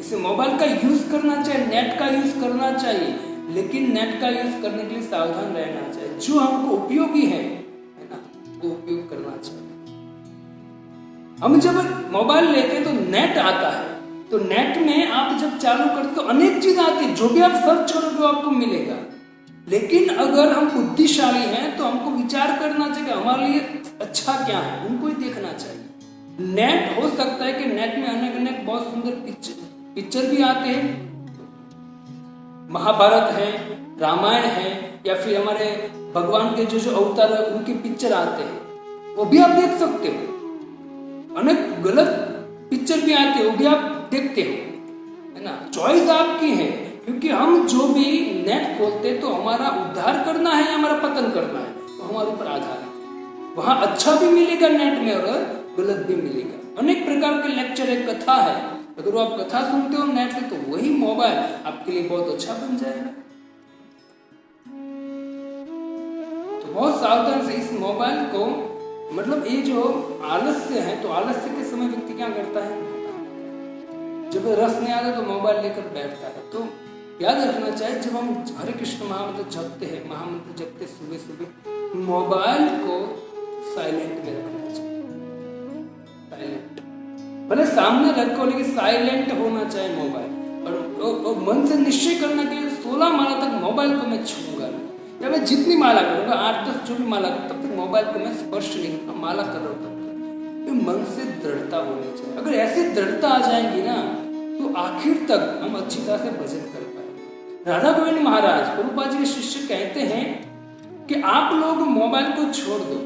इसे मोबाइल का यूज करना चाहिए, नेट का यूज करना चाहिए, लेकिन नेट का यूज करने के लिए सावधान रहना चाहिए। जो हमको उपयोगी है ना, वो उपयोग करना चाहिए। हम जब मोबाइल लेते हैं तो नेट आता है, तो नेट में आप जब चालू करते तो अनेक चीज आती है, जो भी आप सर्च करोगे वो आपको मिलेगा। लेकिन अगर हम बुद्धिशाली हैं तो हमको विचार करना चाहिए हमारे लिए अच्छा क्या है, उनको ही देखना चाहिए। नेट हो सकता है कि नेट में अनेक बहुत सुंदर पिक्चर भी आते हैं, महाभारत है, रामायण है, या फिर हमारे भगवान के जो अवतार है उनके पिक्चर आते हैं, वो भी आप देख सकते हो। अनेक गलत पिक्चर भी आते हैं, वो भी आप देखते हो, है ना। चॉइस आपकी है, क्योंकि हम जो भी नेट खोलते तो हमारा उद्धार करना है या हमारा पतन करना है, तो हमारे ऊपर आधारित है। वहां अच्छा भी मिलेगा नेट में और गलत भी मिलेगा। अनेक प्रकार के लेक्चर है, कथा है, अगर आप कथा सुनते हो नेट से तो वही मोबाइल आपके लिए बहुत अच्छा बन जाएगा। तो बहुत सावधान से इस मोबाइल को, मतलब ये जो आलस्य है, तो आलस्य के समय व्यक्ति क्या करता है, जब रस नहीं आता तो मोबाइल लेकर बैठता है। तो याद रखना चाहिए, जब हम हरे कृष्ण महामंत्र जपते हैं, महामंत्र जपते सुबह सुबह, मोबाइल को साइलेंट में रखना चाहिए। साइलेंट भले सामने रखो, लेकिन साइलेंट होना चाहिए मोबाइल। और मन से निश्चय करना कि 16 माला तक मोबाइल को मैं छूंगा नहीं, या मैं जितनी माला करूंगा 8-10 जो भी माला करूँ तब तक मोबाइल को मैं स्पर्श नहीं करूंगा, माला कर रहा हूँ तब तक। ये मन से दृढ़ता होनी चाहिए। अगर ऐसी दृढ़ता आ जाएगी ना, तो आखिर तक हम अच्छी तरह से भजन कर पाएंगे। राधा गोविंद महाराज प्रभुपाद जी के शिष्य कहते हैं कि आप लोग मोबाइल को छोड़ दो,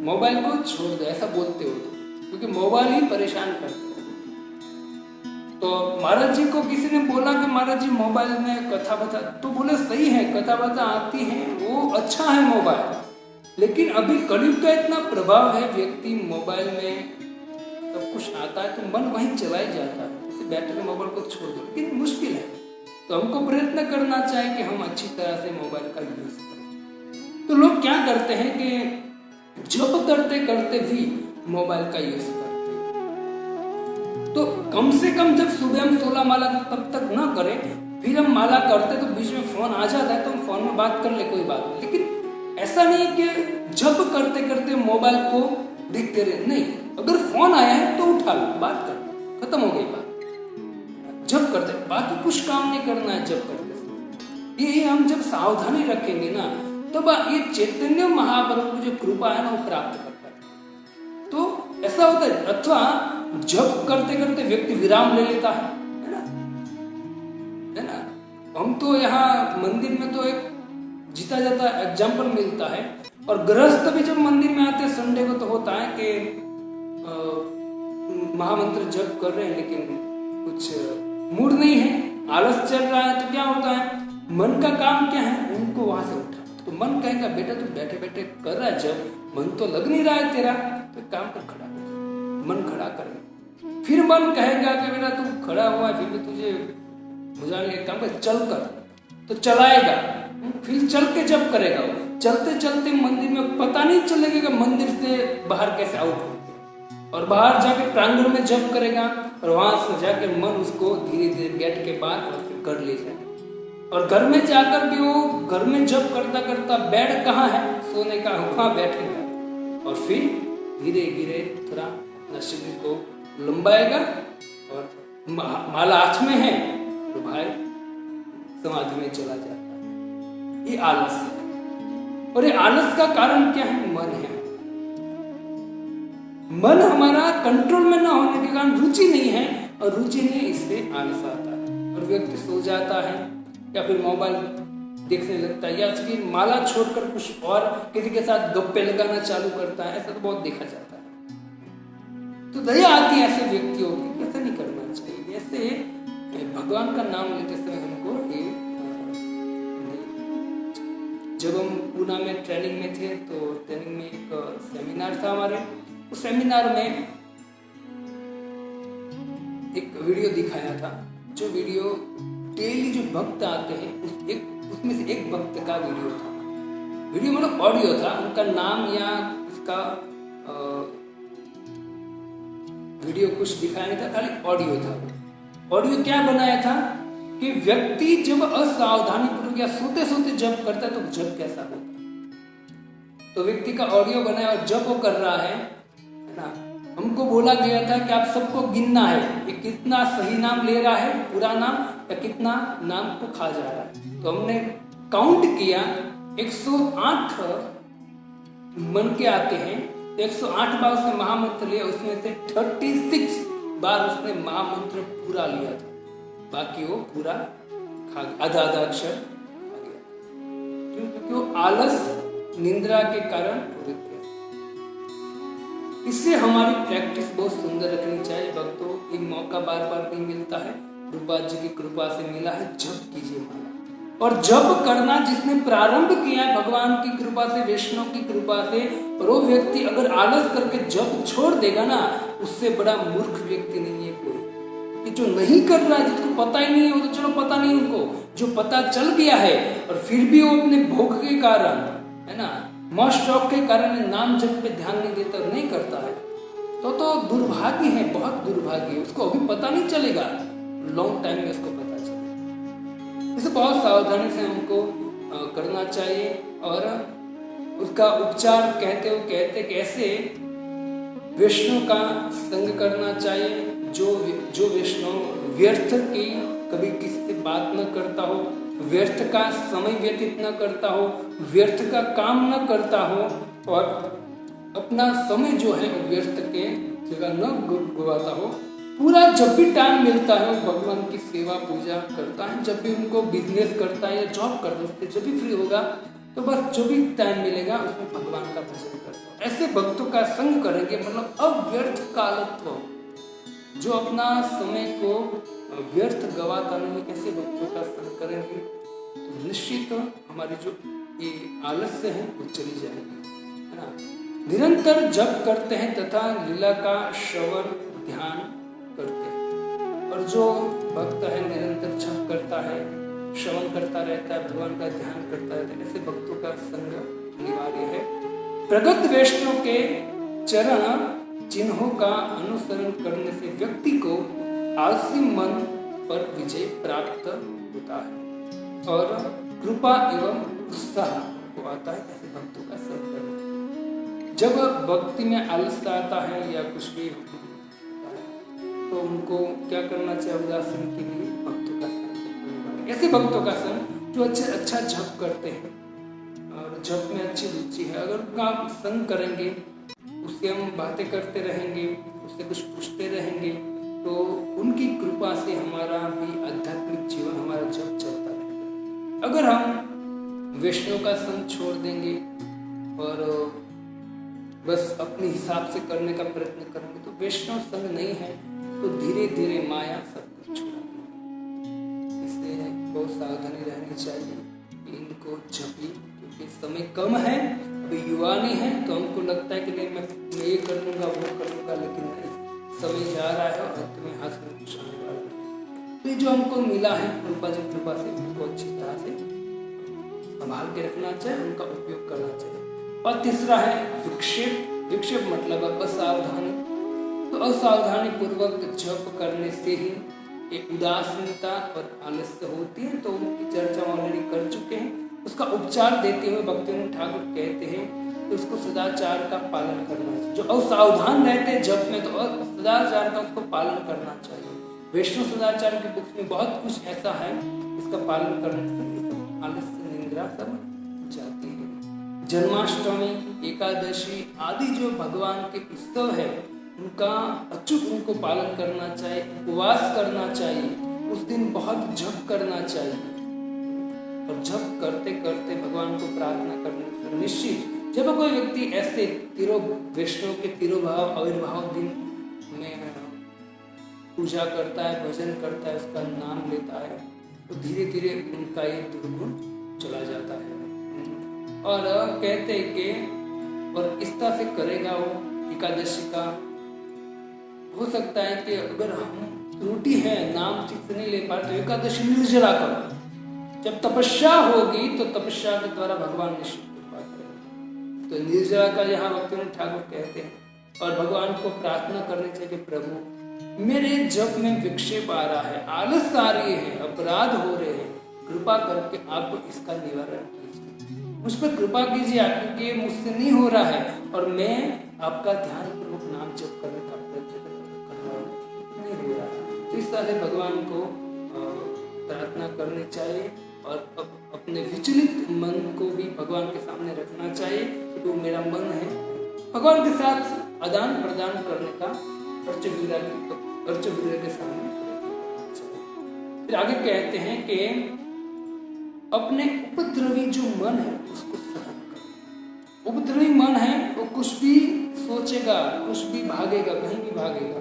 मोबाइल को छोड़ दो, ऐसा बोलते हो, क्योंकि मोबाइल ही परेशान करते हैं। तो महाराज जी को किसी ने बोला कि महाराज जी मोबाइल में कथा बता, तो बोले सही है, कथा बता आती है, वो अच्छा है मोबाइल, लेकिन अभी कलयुग का इतना प्रभाव है, व्यक्ति मोबाइल में सब कुछ आता है तो मन वहीं चला ही जाता है, इसे बैठ के मोबाइल को छोड़ दो, लेकिन मुश्किल है। तो हमको प्रयत्न करना चाहिए कि हम अच्छी तरह से मोबाइल का यूज करें। तो लोग क्या करते हैं कि जब करते करते भी मोबाइल का यूज करते, तो कम से कम जब सुबह हम 16 माला तब तक ना करें, फिर हम माला करते तो बीच में फोन आ जाता है तो हम फोन में बात कर ले, कोई बात नहीं। लेकिन ऐसा नहीं कि जब करते करते मोबाइल को देखते रहे, नहीं, अगर फोन आया है तो उठा लो, बात कर, खत्म हो गई बात। जब करते, बाकी कुछ काम नहीं करना है जब करते। ये हम जब सावधानी रखेंगे ना, तब ये चैतन्य महाप्रभु की जो कृपा है ना वो प्राप्त करता है। तो ऐसा होता है, अथवा जब करते करते व्यक्ति विराम ले लेता है ना, है ना। हम तो यहाँ मंदिर में तो एक जीता जाता एग्जाम्पल मिलता है, और गृहस्थ भी जब मंदिर में आते हैं संडे को, तो होता है कि महामंत्र जप कर रहे हैं लेकिन कुछ मूड नहीं है, आलस चल रहा है, तो क्या होता है, मन का काम क्या है, उनको वहां से उठा, तो मन कहेगा बेटा तू बैठे बैठे कर रहा है, जब मन तो लग नहीं रहा है तेरा, तो काम कर, खड़ा कर, मन खड़ा कर। फिर मन कहेगा कि बेटा तू खड़ा हुआ है, फिर भी तुझे बुझाने काम कर, चल कर, तो चलाएगा, फिर चल के जब करेगा, चलते चलते मंदिर में पता नहीं चलेगा मंदिर से बाहर कैसे आउट हो, और बाहर जाके प्रांगण में जप करेगा, और वहां से जाके मन उसको धीरे धीरे गेट के बाद और फिर कर ले जाए। और घर में जाकर भी वो घर में जप करता करता बेड कहाँ है सोने का, वहां बैठेगा, और फिर धीरे धीरे थोड़ा अपना शरीर को लंबाएगा, और माला हाथ में है तो भाई समाधि में चला जाता है। ये आलस है, और ये आलस का कारण क्या है, मन है। मन हमारा कंट्रोल में ना होने के कारण रुचि नहीं है, और रुचि नहीं है इसलिए आलस आता है, और व्यक्ति सो जाता है या फिर मोबाइल देखने लगता है, या फिर माला छोड़कर कुछ और किसी के साथ गप्पे लगाना चालू करता है। ऐसा तो बहुत देखा जाता है। तो दया आती है ऐसे व्यक्तियों की, ऐसा नहीं करना चाहिए। ऐसे भगवान का नाम लेते समय हमको जब हम पूना में ट्रेनिंग में थे तो ट्रेनिंग में एक सेमिनार था हमारे, उस सेमिनार में एक वीडियो दिखाया था, जो वीडियो डेली जो भक्त आते हैं उसमें से एक भक्त का वीडियो था। वीडियो मतलब ऑडियो था, उनका नाम या उसका वीडियो कुछ दिखाया नहीं था, खाली ऑडियो था। ऑडियो क्या बनाया था कि व्यक्ति जब असावधानी पूर्वक या सोते सोते जप करता है तो जप कैसा होता। तो व्यक्ति का ऑडियो बनाया और जप वो कर रहा है ना। हमको बोला गया था कि आप सबको गिनना है कि कितना सही नाम ले रहा है, पूरा नाम, या कितना नाम को खा जा रहा है। तो हमने काउंट किया, 108 मन के आते हैं, तो 108 बार उसने महामंत्र लिया, उसमें से 36 बार उसने महामंत्र पूरा लिया था, बाकी वो पूरा आधा आधा अक्षर आ गया, क्योंकि वो आलस निंद्रा के कारण रुक गया। इससे हमारी प्रैक्टिस बहुत सुंदर रखनी चाहिए भक्तों। एक मौका बार बार नहीं मिलता है, रूपा जी की कृपा से मिला है। जप कीजिए माला, और जप करना जिसने प्रारंभ किया है भगवान की कृपा से, वैष्णव की कृपा से, और वो व्यक्ति अगर आलस करके जप छोड़ देगा ना, उससे बड़ा मूर्ख व्यक्ति नहीं है कोई। कि जो नहीं कर रहा है, जिसको पता ही नहीं है, वो तो चलो पता नहीं उनको, जो पता चल गया है और फिर भी वो अपने भोग के कारण, है ना, मौज शौक के कारण नाम जप पे ध्यान नहीं देता, नहीं करता है, तो दुर्भाग्य है, बहुत दुर्भाग्य है। उसको अभी पता नहीं चलेगा, लॉन्ग टाइम में उसको पता चलेगा। इसे बहुत सावधानी से हमको करना चाहिए। और उसका उपचार कहते कैसे वैष्णव का संग करना चाहिए। जो वैष्णव व्यर्थ की कभी किसी से बात न करता हो, व्यर्थ का समय व्यतीत न करता हो, व्यर्थ का काम न करता हो, और अपना समय जो है व्यर्थ के जगह न गवाता हो, पूरा जब भी टाइम मिलता है वो भगवान की सेवा पूजा करता है। जब भी उनको बिजनेस करता है या जॉब करता है, जब भी फ्री होगा तो बस जो भी टाइम मिलेगा उसमें भगवान का भजन करता है। ऐसे भक्तों का संग करेंगे, मतलब अव्यर्थ कालत्व, जो अपना समय को व्यर्थ गवाता नहीं, ऐसे भक्तों का संग करेंगे तो निश्चित हमारी जो ये आलस्य है वो चली जाएगी, है ना। निरंतर जप करते हैं तथा लीला का श्रवण ध्यान करते हैं। और जो भक्त है निरंतर जप करता है, श्रवण करता रहता है, भगवान का ध्यान करता रहता है, ऐसे भक्तों का संग अनिवार्य है। प्रगत वैष्णव के चरण चिन्हों का अनुसरण करने से व्यक्ति को आलसी मन पर विजय प्राप्त होता है और कृपा एवं उत्साह को आता है। ऐसे भक्तों का संग करना, जब भक्ति में आलस्य आता है या कुछ भी होता है तो उनको क्या करना चाहिए, उदासीन के लिए भक्तों का संग। ऐसे भक्तों का संग जो अच्छा जप करते हैं और जप में अच्छी रुचि है, अगर उनका संग करेंगे, उससे हम बातें करते रहेंगे, उससे कुछ पूछते रहेंगे, तो उनकी कृपा से हमारा भी आध्यात्मिक जीवन, हमारा जप चलता रहेगा। अगर हम वैष्णव का संग छोड़ देंगे और बस अपने हिसाब से करने का प्रयत्न करेंगे तो वैष्णव संग नहीं है, तो धीरे धीरे माया सब कुछ छुड़ा देगी। इसलिए बहुत सावधानी रहनी चाहिए कि इनको जपी, क्योंकि समय कम है, अभी युवा नहीं है, तो हमको लगता है कि नहीं मैं ये कर लूँगा वो कर लूँगा, लेकिन नहीं, समय जा रहा है और अंत में हाथ में कुछ आने वाला है। तो ये जो हमको मिला है कृपा जी कृपा से, उनको अच्छी तरह से संभाल के रखना चाहिए, उनका उपयोग करना चाहिए। और तीसरा है विक्षेप। विक्षेप मतलब असावधानी। तो असावधानी पूर्वक जप करने से ही एक उदासीनता और आलस्य होती है, तो उनकी चर्चा ऑलरेडी कर चुके हैं। उसका उपचार देते हुए भक्तिविनोद ठाकुर कहते हैं कि उसको सदाचार का पालन करना चाहिए। जो असावधान रहते हैं जप में, तो सदाचार का उसको पालन करना चाहिए। वैष्णव सदाचार की बुक में बहुत कुछ ऐसा है, इसका पालन करने से आलस्य निंद्रा सब जाती है। जन्माष्टमी, एकादशी आदि जो भगवान के उत्सव है, उनका अचूक उनको पालन करना चाहिए, उपवास करना चाहिए, उस दिन बहुत जप करना चाहिए। और जप करते करते भगवान को प्रार्थना करने से निश्चित, जब कोई व्यक्ति ऐसे वैष्णव के तिरोभाव आविर्भाव दिन में पूजा करता है, भजन करता है, उसका नाम लेता है, तो धीरे धीरे उनका ये दुर्गुण चला जाता है। और कहते हैं कि और इस तरह से करेगा वो एकादशी का। हो सकता है कि अगर हम त्रुटि है, नाम ठीक से नहीं ले पाए, तो एकादशी निर्जला करो। जब तपस्या होगी तो तपस्या के द्वारा भगवान निश्चित कृपा करेंगे। तो निर्जला का यहाँ भक्तिविनोद ठाकुर कहते हैं, और भगवान को प्रार्थना करनी चाहिए कि प्रभु मेरे जप में विक्षेप आ रहा है, आलस आ रही है, अपराध हो रहे हैं, कृपा करके आप इसका निवारण कीजिए, मुझ पर कृपा कीजिए, क्योंकि मुझसे नहीं हो रहा है और मैं आपका ध्यान पूर्वक नाम जप करने का प्रयत्न कर रहा हूँ, नहीं हो रहा। तो इस तरह से भगवान को प्रार्थना करनी चाहिए और अपने विचलित मन को भी भगवान के सामने रखना चाहिए कि वो मेरा मन है, भगवान के साथ आदान प्रदान करने का अर्चवीर के सामने। फिर आगे कहते हैं कि अपने उपद्रवी जो मन है उसको सहन करो। उपद्रवी मन है वो कुछ भी सोचेगा, कुछ भी भागेगा, कहीं भी भागेगा,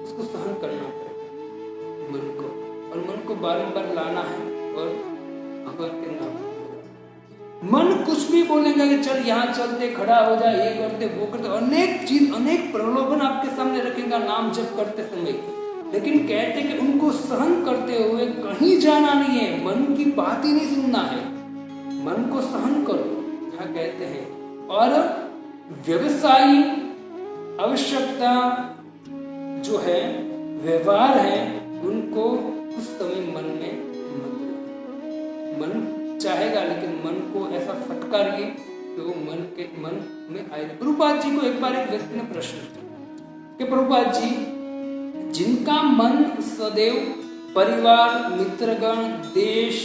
उसको सहन करना पड़ेगा मन को, और मन को बारंबार लाना है और भगवान के नाम। मन कुछ भी बोलेगा कि चल यहाँ चलते, खड़ा हो जाए, ये करते, वो करते, अनेक चीज, अनेक प्रलोभन आपके सामने रखेगा नाम जप करते समय, लेकिन कहते कि उनको सहन करते हुए कहीं जाना नहीं है, मन की बात ही नहीं सुनना है, मन को सहन करो, यहाँ कहते हैं। और व्यवसायी आवश्यकता जो है, व्यवहार है, उनको उस समय मन में मत, मन चाहेगा लेकिन मन को ऐसा फटकारिए कि वो मन में आए। प्रभुपाद जी को एक बार एक व्यक्ति ने प्रश्न किया कि प्रभुपाद जी, जिनका मन सदैव परिवार, मित्रगण, देश,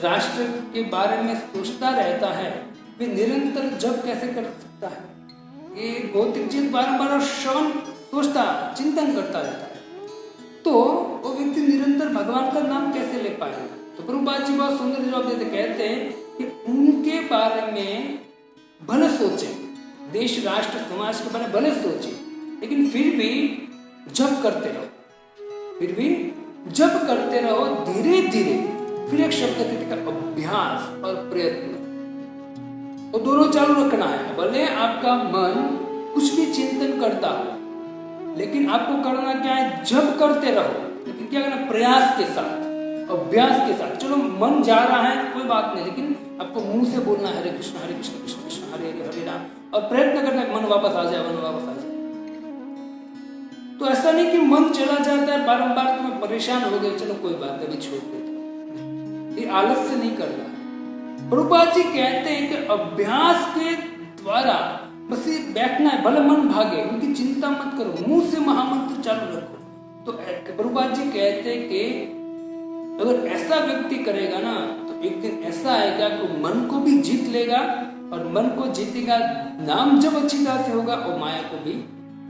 राष्ट्र के बारे में सोचता रहता है, वे निरंतर जप कैसे कर सकता है? ये भौतिक चीज बार-बार श्रवण सोचता, चिंतन करता रहता है, तो वो व्यक्ति निरंतर भगवान का नाम कैसे ले पाएगा? तो प्रभुपाद जी बहुत सुंदर जवाब देते, कहते हैं कि उनके बारे में भले सोचे, देश, राष्ट्र, समाज के बारे में भले सोचे, लेकिन फिर भी जप करते रहो, फिर भी जप करते रहो धीरे धीरे। फिर एक शब्द कहते हैं अभ्यास और प्रयत्न, वो दोनों चालू रखना है। भले आपका मन कुछ भी चिंतन करता हो, लेकिन आपको करना क्या है? जप करते रहो, लेकिन क्या करना? प्रयास के साथ, अभ्यास के साथ। चलो मन जा रहा है कोई बात नहीं, लेकिन आपको मुंह से बोलना है हरे कृष्ण कृष्ण कृष्ण हरे हरे हरे राम, और प्रयत्न करना है मन वापस आ जाए, मन वापस आ जाए। तो ऐसा नहीं कि मन चला जाता है बारंबार, तुम्हें परेशान हो गए, चलो कोई बात नहीं, छोड़ देते, ये आलस से नहीं करना है। प्रभुपाद जी कहते हैं कि अभ्यास के द्वारा बस ये बैठना है, भले मन भागे, उनकी चिंता मत करो, मुंह से महामंत्र चालू रखो। तो प्रभुपाद जी कहते हैं कि अगर ऐसा व्यक्ति करेगा ना, तो एक दिन ऐसा आएगा कि मन को भी जीत लेगा, और मन को जीतेगा, नाम जब अच्छी तरह से होगा और माया को भी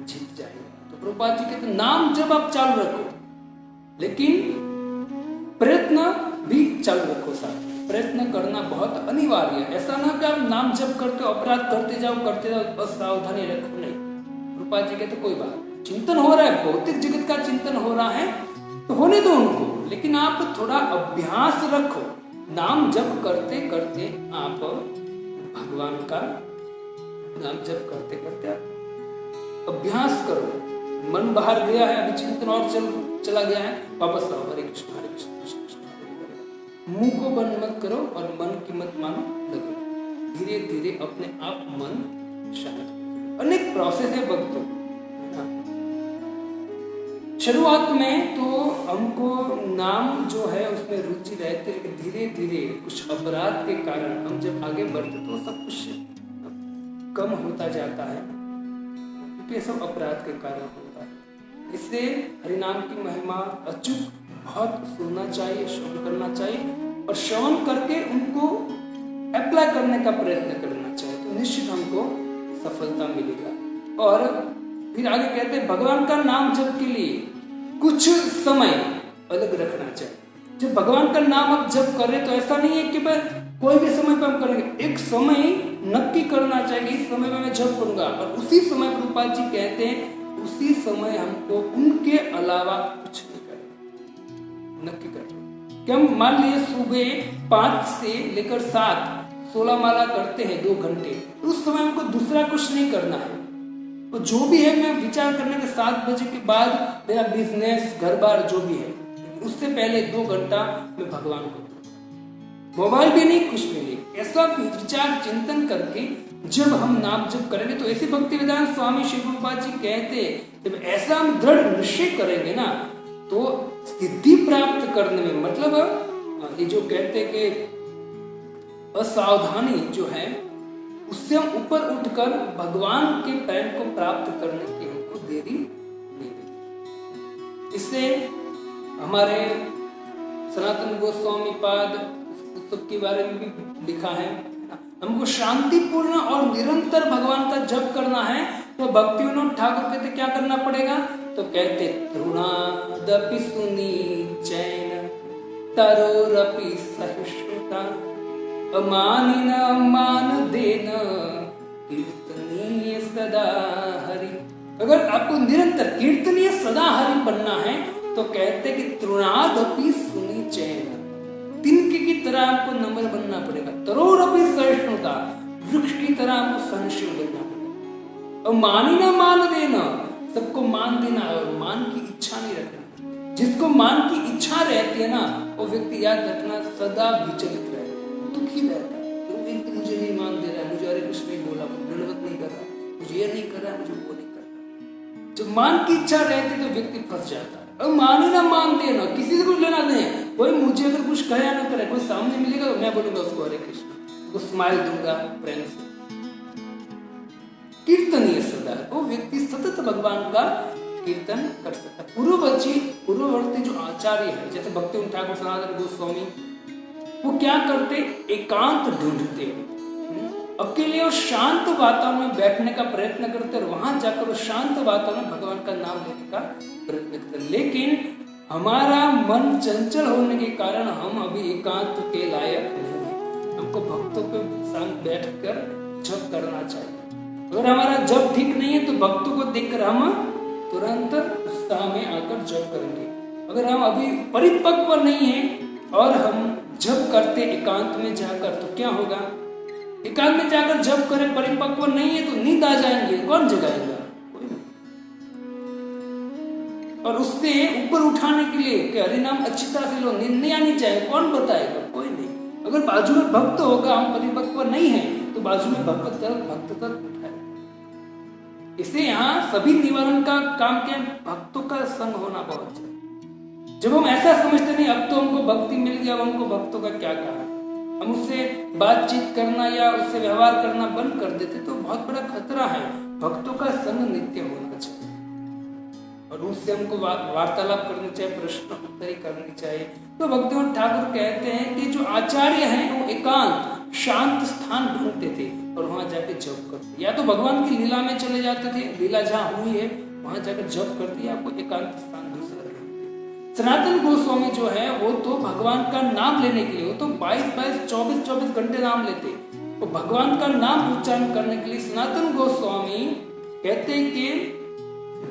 जीत जाएगा। तो प्रभुपाद जी कहते नाम जब आप चालू रखो, लेकिन प्रयत्न भी चालू रखो साथ। प्रयत्न करना बहुत अनिवार्य है। ऐसा ना कि आप नाम जप करते अपराध करते जाओ, बस सावधानी रखो, नहीं। प्रभुपाद जी कहते कोई बात, चिंतन हो रहा है, भौतिक जगत का चिंतन हो रहा है, तो होने दो उनको, लेकिन आप थोड़ा अभ्यास रखो। नाम जप करते करते आप भगवान का नाम जप करते करते आप अभ्यास करो। मन बाहर गया है, अभी चिंतन और चला गया है, वापस आओ, हरे कृष्ण कृष्ण कृष्ण हरे हरे। मुंह को बंद मत करो और मन की मत मानो, लगो। धीरे धीरे अपने आप मन शांत। अनेक प्रोसेस है भक्तों। शुरुआत में तो हमको नाम जो है उसमें रुचि रहती है, लेकिन धीरे धीरे कुछ अपराध के कारण हम जब आगे बढ़ते तो सब कुछ कम होता जाता है, क्योंकि सब अपराध के कारण होता है। इससे हरिनाम की महिमा अचूक बहुत सुनना चाहिए, श्रवण करना चाहिए, और श्रवण करके उनको अप्लाई करने का प्रयत्न करना चाहिए, तो निश्चित हमको सफलता मिलेगा। और फिर आगे कहते हैं भगवान का नाम जप के लिए कुछ समय अलग रखना चाहिए। जब भगवान का नाम आप जप कर रहे तो ऐसा नहीं है कि भाई कोई भी समय पर हम करेंगे, एक समय नक्की करना चाहिए, इस समय में मैं जप करूंगा, और उसी समय प्रभुपाद जी कहते हैं उसी समय हमको उनके अलावा कुछ नहीं करना, नक्की करना। क्या मान लीजिए सुबह 5 से लेकर 7 16 माला करते हैं 2 घंटे, तो उस समय हमको दूसरा कुछ नहीं करना है। तो जो भी है मैं विचार करने के 7 बजे के बाद मेरा बिजनेस घर बार जो भी है, उससे पहले 2 घंटा मैं भगवान को, मोबाइल भी नहीं कुछ भी नहीं, ऐसा विचार चिंतन करके जब हम नाम जप करेंगे तो ऐसे भक्ति वेदांत स्वामी शिव प्रभुपाद जी कहते, जब ऐसा हम दृढ़ निश्चय करेंगे ना तो सिद्धि प्राप्त करने में, मतलब ये जो कहते कि असावधानी जो है उससे हम ऊपर उठकर भगवान के प्रेम को प्राप्त करने की हमको देरी नहीं देगी। इससे हमारे सनातन गोस्वामी पाद पुस्तक के बारे में भी लिखा है, हमको शांतिपूर्ण और निरंतर भगवान का जप करना है तो भक्ति विनोद ठाकुर कहते क्या करना पड़ेगा, तो कहते तृणादपि सुनी चैन तरोरपि सहिष्णुता अमानिन मान देन कीर्तनीय सदा हरि। अगर आपको निरंतर कीर्तनीय सदा हरि बनना है तो कहते कि तृणादपि सुनी चैन, तिनके की तरह आपको नम्र बनना पड़ेगा, तरोरपि सहिष्णुता, वृक्ष की तरह आपको सहनशील बनना पड़ेगा, और मानी ना मान देना, सबको मान देना और मान की इच्छा नहीं रखना। जिसको मान की इच्छा रहती है ना वो व्यक्ति याद रखना सदा विचलित रहता है, दुखी रहता है। तो व्यक्ति मुझे नहीं मान दे रहा है, मुझे अरे कुछ नहीं बोला, दंडवत नहीं कर रहा, मुझे ये नहीं कर रहा, मुझे वो नहीं कर रहा। जब मान की इच्छा रहती तो व्यक्ति फंस जाता है। और मानी ना मान देना, किसी से कुछ लेना नहीं, कोई मुझे अगर कुछ कहे ना करे, कोई सामने मिलेगा तो मैं बोलूंगा उसको हरे कृष्ण, तो स्माइल दूंगा प्रेम से। कीर्तनीय सदा, वो व्यक्ति सतत भगवान का कीर्तन कर सकता है। पूर्ववर्ती जो आचार्य है जैसे भक्ति ठाकुर सनातन गोस्वामी, वो क्या करते, एकांत ढूंढते, अकेले और शांत वातावरण में बैठने का प्रयत्न करते और वहां जाकर उस शांत वातावरण में भगवान का नाम लेने का प्रयत्न करते। लेकिन हमारा मन चंचल होने के कारण हम अभी एकांत के लायक नहीं है। हमको भक्तों के संग बैठकर जप करना चाहिए। अगर हमारा जप ठीक नहीं है तो भक्तों को देखकर हम तुरंत उत्साह में आकर जप करेंगे। अगर हम अभी परिपक्व नहीं है और हम जप करते एकांत में जाकर तो क्या होगा, एकांत में जाकर जप करें, परिपक्व नहीं है तो नींद आ जाएंगे, कौन जगाएगा, कोई नहीं। और उससे ऊपर उठाने के लिए कि हरि नाम अच्छी तरह से लो, नींद नहीं आनी चाहिए, कौन बताएगा, कोई नहीं। अगर बाजू में भक्त होगा, हम परिपक्व नहीं है तो बाजू में भक्त तक उठाए। इसलिए यहाँ सभी निवारण का काम क्या, भक्तों का संग होना बहुत चाहिए। जब हम ऐसा समझते नहीं अब तो हमको भक्ति मिल गया, अब हमको भक्तों का क्या कहा, हम उससे बातचीत करना या उससे व्यवहार करना बंद कर देते तो बहुत बड़ा खतरा है। भक्तों का संग नित्य होना चाहिए और उससे हमको वार्तालाप करनी चाहिए, प्रश्न उत्तरी करनी चाहिए। तो भक्तिविनोद ठाकुर कहते हैं कि जो आचार्य हैं वो एकांत शांत स्थान ढूंढते थे और वहां जाके जप करते, या तो भगवान की लीला में चले जाते थे, लीला जहाँ हुई है वहां जाकर जप करते, या आपको एकांत स्थान दूसरा ढूंढते। सनातन गोस्वामी जो है वो तो भगवान का नाम लेने के लिए, वो तो 22-24 घंटे नाम लेते, तो भगवान का नाम उच्चारण करने के लिए सनातन गोस्वामी कहते हैं कि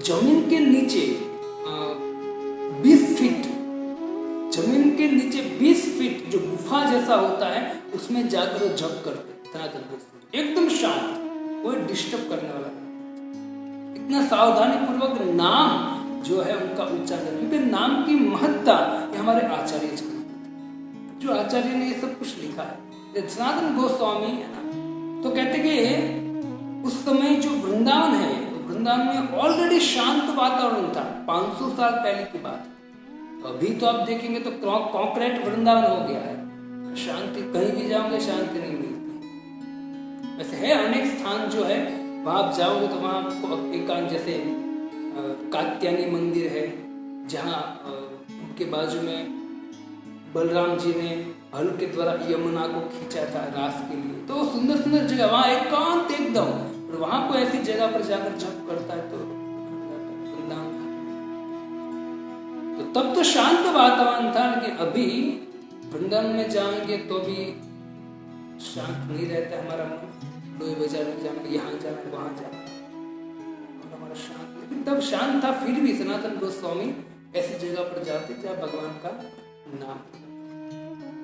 जमीन के नीचे 20 फीट, जमीन के नीचे 20 फीट जो गुफा जैसा होता है उसमें जाकर जप करते सनातन गोस्वामी, एकदम शांत, कोई डिस्टर्ब करने वाला नहीं। इतना सावधानी पूर्वक नाम जो है उनका उच्चारण, क्योंकि नाम की महत्ता ये हमारे आचार्य जानते, जो आचार्य ने ये सब कुछ लिखा है। सनातन गोस्वामी है ना, तो कहते कि उस समय जो वृंदावन है, वृंदावन में ऑलरेडी शांत वातावरण था 500 साल पहले की बात। अभी तो आप देखेंगे तो कॉन्क्रीट वृंदावन हो गया है, शांति कहीं भी जाओगे शांति नहीं मिलती। वैसे है अनेक स्थान जो है वहां आप जाओगे तो वहां आपको एकांत, जैसे कात्यायनी मंदिर है जहाँ उनके बाजू में बलराम जी ने हल के द्वारा यमुना को खींचा था रास के लिए, तो सुंदर सुंदर जगह, वहां एकांत एकदम, और वहां को ऐसी जगह पर जाकर जप करता है तो तब तो शांत वातावरण था। लेकिन अभी वृंदावन में जाएंगे तो भी शांत नहीं रहता हमारा मन, लोहे बाजार में जाना, यहाँ जाना, वहां जाना, हमारा शांत। लेकिन तब शांत था, फिर भी सनातन गोस्वामी ऐसी जगह पर जाते जहाँ भगवान का नाम।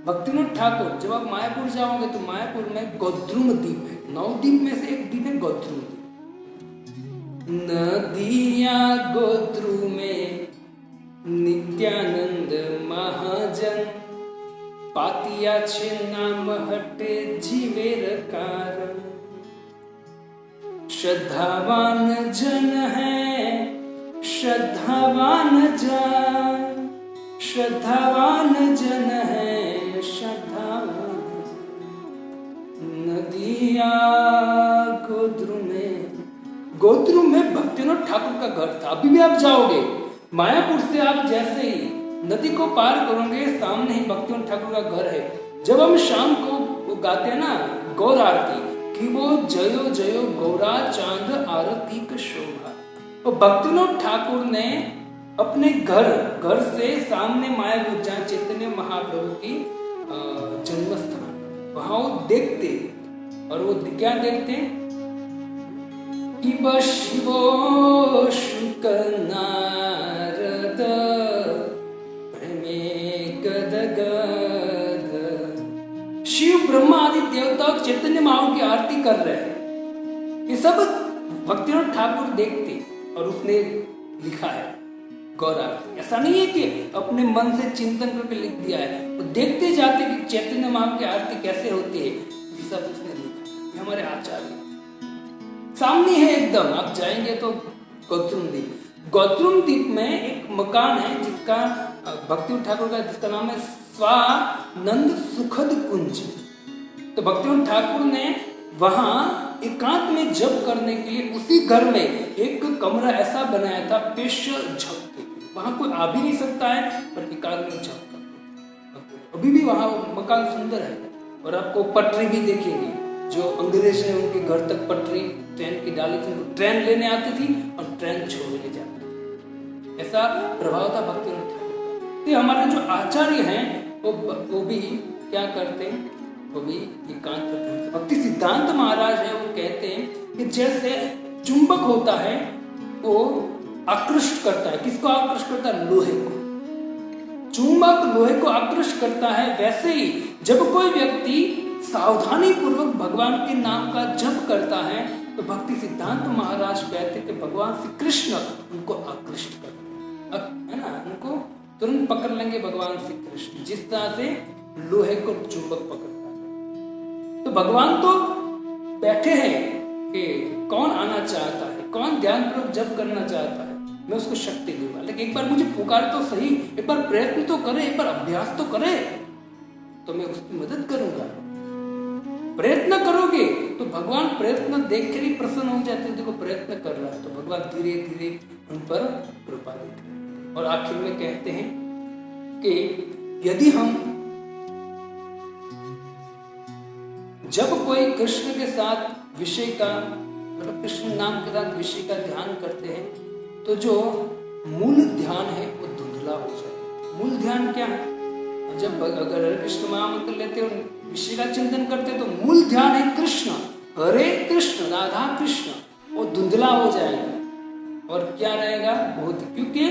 भक्तिविनोद ठाकुर, जब आप मायापुर जाओगे तो मायापुर में गोद्रुम द्वीप है, 9 द्वीप में से एक द्वीप है गोद्रुम द्वीप। नदिया गोद्रु में नित्यानंद महाजन, पातिया छे नाम हटे जीवेर कारण। श्रद्धावान जन है श्रद्धावान जन, श्रद्धावान जन है श्रद्धावान जन। नदिया गोद्रु में भक्तिविनोद ठाकुर का घर था। अभी भी आप जाओगे मायापुर से, आप जैसे ही नदी को पार करोगे सामने ही भक्तिविनोद ठाकुर का घर है। जब हम शाम को वो गाते हैं ना गौर आरती कि वो जयो जयो गौरा चांद आरती का शोभा, तो भक्तिविनोद ठाकुर ने अपने घर से सामने मायापुर जहाँ चैतन्य महाप्रभु की जन्म स्थान, वहां वो देखते, और वो क्या देखते, इव शिवो शुक नारद प्रेमे गदगद। शिव ब्रह्मा आदि देवता चैतन्य महाप्रभु की आरती कर रहे हैं, ये सब भक्तिविनोद ठाकुर देखते, और उसने लिखा है गौर आरती। ऐसा नहीं है कि अपने मन से चिंतन करके लिख दिया है, तो देखते जाते कि चैतन्य महाप्रभु की आरती कैसे होती है, ये सब उसने लिखा। हमारे आचार्य सामने है एकदम, आप जाएंगे तो गोद्रुम द्वीप। गोद्रुम द्वीप में एक मकान है जिसका भक्तिविनोद ठाकुर का, जिसका नाम है स्वानंद सुखद कुंज। तो भक्तिविनोद ठाकुर ने वहां एकांत में जप करने के लिए उसी घर में एक कमरा ऐसा बनाया था स्पेशल जप के लिए। वहां कोई आ भी नहीं सकता है, पर एकांत में जप करते। अभी भी वहां मकान सुंदर है, और आपको पटरी भी देखेंगे, जो अंग्रेज ने उनके घर तक पटरी ट्रेन की डाली थी, उनको ट्रेन लेने आती थी और ट्रेन छोड़ने जाती। ऐसा प्रभाव था भक्तिविनोद ठाकुर का। तो हमारे जो आचार्य हैं वो भी क्या करते हैं, वो भी एकांत करते हैं। भक्ति सिद्धांत महाराज है, वो कहते हैं कि जैसे चुंबक होता है वो आकृष्ट करता है, किसको आकृष्ट करता है, लोहे को। चुंबक लोहे को आकृष्ट करता है, वैसे ही जब कोई व्यक्ति सावधानी पूर्वक भगवान के नाम का जप करता है तो भक्ति सिद्धांत महाराज कहते कि भगवान श्री कृष्ण उनको आकृष्ट करते हैं, है ना, उनको तुरंत पकड़ लेंगे भगवान श्री कृष्ण, जिस तरह से लोहे को चुंबक पकड़ता है। तो भगवान तो बैठे हैं कि कौन आना चाहता है, कौन ध्यान पूर्वक जप करना चाहता है, मैं उसको शक्ति दूंगा। लेकिन एक बार मुझे पुकार तो सही, एक बार प्रयत्न तो करे, एक बार अभ्यास तो करे, तो मैं उसकी मदद करूंगा। प्रयत्न करोगे तो भगवान प्रयत्न देख कर ही प्रसन्न हो जाते हैं। देखो प्रयत्न कर रहा है तो भगवान धीरे धीरे उन पर कृपा देते हैं। और आखिर में कहते हैं कि यदि हम जब कोई कृष्ण के साथ विषय का, मतलब कृष्ण नाम के साथ विषय का ध्यान करते हैं, तो जो मूल ध्यान है वो धुंधला हो जाए। मूल ध्यान क्या है, जब अगर कृष्ण महामंत्र लेते हो, विषय का चिंतन करते तो मूल ध्यान है कृष्ण, हरे कृष्ण राधा कृष्ण, वो धुंधला हो जाएगा। और क्या रहेगा, भौतिक, क्योंकि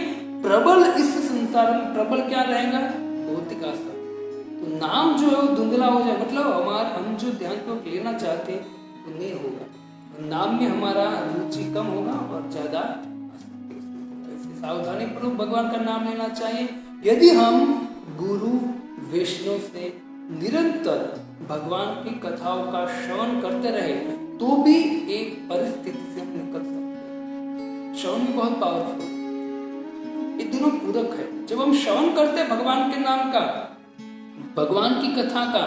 प्रबल इस संसार में प्रबल क्या रहेगा, भौतिक आसक्ति। तो नाम जो है वो धुंधला हो जाए, मतलब हम जो ध्यान को लेना चाहते हैं वो नहीं होगा, नाम में हमारा रुचि कम होगा और ज्यादा आसक्ति। सावधानी पूर्वक भगवान का नाम लेना चाहिए। यदि हम गुरु वैष्णव से निरंतर भगवान की कथाओं का श्रवण करते रहे तो भी एक परिस्थिति से निकल सकते हैं। श्रवण भी बहुत पावरफुल, ये दोनों पूरक है। जब हम श्रवण करते हैं भगवान के नाम का, भगवान की कथा का,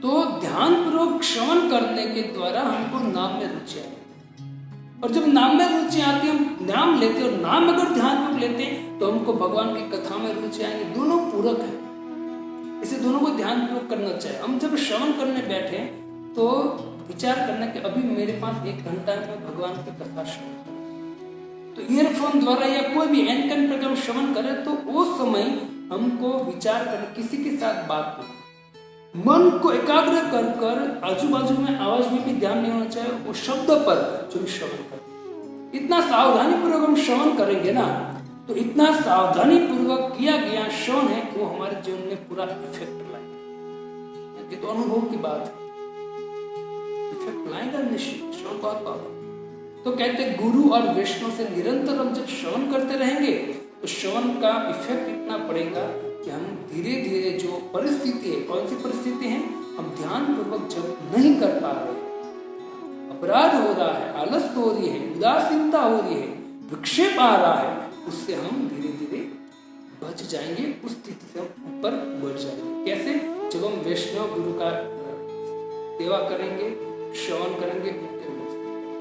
तो ध्यान पूर्वक श्रवण करने के द्वारा हमको नाम में रुचि आती है। और जब नाम में रुचि आती है, हम नाम लेते हैं, और नाम अगर ध्यान पूर्वक लेते हैं तो हमको भगवान की कथा में रुचि आएंगे। दोनों पूरक है, इसे दोनों को ध्यान पूर्वक करना चाहिए। हम जब श्रवण करने बैठे तो विचार करना कि अभी मेरे पास 1 घंटा में भगवान की कथा श्रवण करें, तो ईयरफोन द्वारा या कोई भी एन कैन प्रकार श्रवण करें तो वो समय हमको विचार करना, किसी के साथ बात नहीं, मन को एकाग्र कर कर आजू बाजू में आवाज में भी ध्यान नहीं होना चाहिए, वो शब्द पर जो हम श्रवण करें। इतना सावधानी पूर्वक हम श्रवण करेंगे ना, तो इतना सावधानी पूर्वक किया गया श्रवण है कि वो हमारे जीवन में पूरा इफेक्ट लाए। ये तो अनुभव की बात है, इफेक्ट लाएगा निश्चित, श्रवण बहुत पावर। तो कहते गुरु और वैष्णव से निरंतर हम जब श्रवण करते रहेंगे तो श्रवण का इफेक्ट इतना पड़ेगा कि हम धीरे धीरे जो परिस्थिति है, कौन सी परिस्थिति है, हम ध्यान पूर्वक जब नहीं कर पा रहे, अपराध हो रहा है, आलस हो रही है, उदासीनता हो रही है, विक्षेप आ रहा है, उससे हम धीरे धीरे बच जाएंगे, उस स्थिति से हम ऊपर बढ़ जाएंगे। कैसे? जब हम वैष्णव गुरु का सेवा करेंगे, श्रवण करेंगे,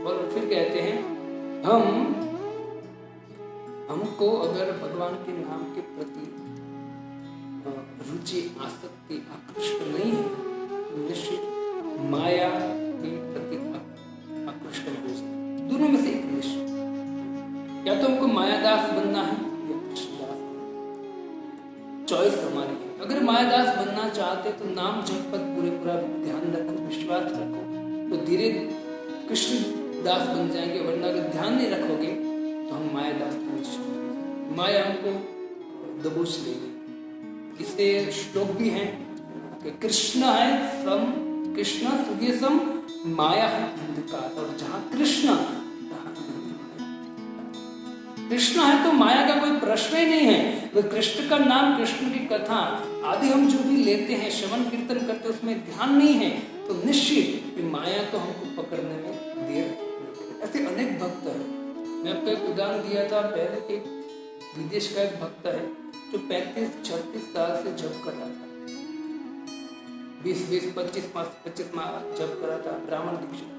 और फिर कहते हैं हमको अगर भगवान के नाम के प्रति रुचि, आसक्ति, आकृष्ट नहीं है तो निश्चित माया के प्रति आकृष्ट हो जाए। दोनों में से एक निश्चित, या तो हमको मायादास बनना है या कृष्णदास, चॉइस हमारी है। अगर मायादास बनना चाहते तो नाम जप पर पूरा ध्यान रखो, विश्वास रखो, तो धीरे कृष्ण दास बन जाएंगे। वरना अगर ध्यान नहीं रखोगे तो हम मायादास पहुंच जाएंगे, माया हमको दबोच लेगी। इससे श्लोक भी हैं कि कृष्ण है सम, कृष्ण सूर्य सम, माया है अंधकार, और जहां कृष्ण है तो माया का कोई प्रश्न ही नहीं है। तो कृष्ण का नाम, कृष्ण की कथा आदि हम जो भी लेते हैं, श्रवण कीर्तन करते हैं, उसमें ध्यान नहीं है तो निश्चित माया तो हमको पकड़ने में देर। ऐसे अनेक भक्त हैं। मैं आपको एक उदाहरण दिया था पहले, एक विदेश का एक भक्त है जो 35-36 साल से जप कर रहा था, 20-25 माह जप कर रहा था, ब्राह्मण दीक्षित।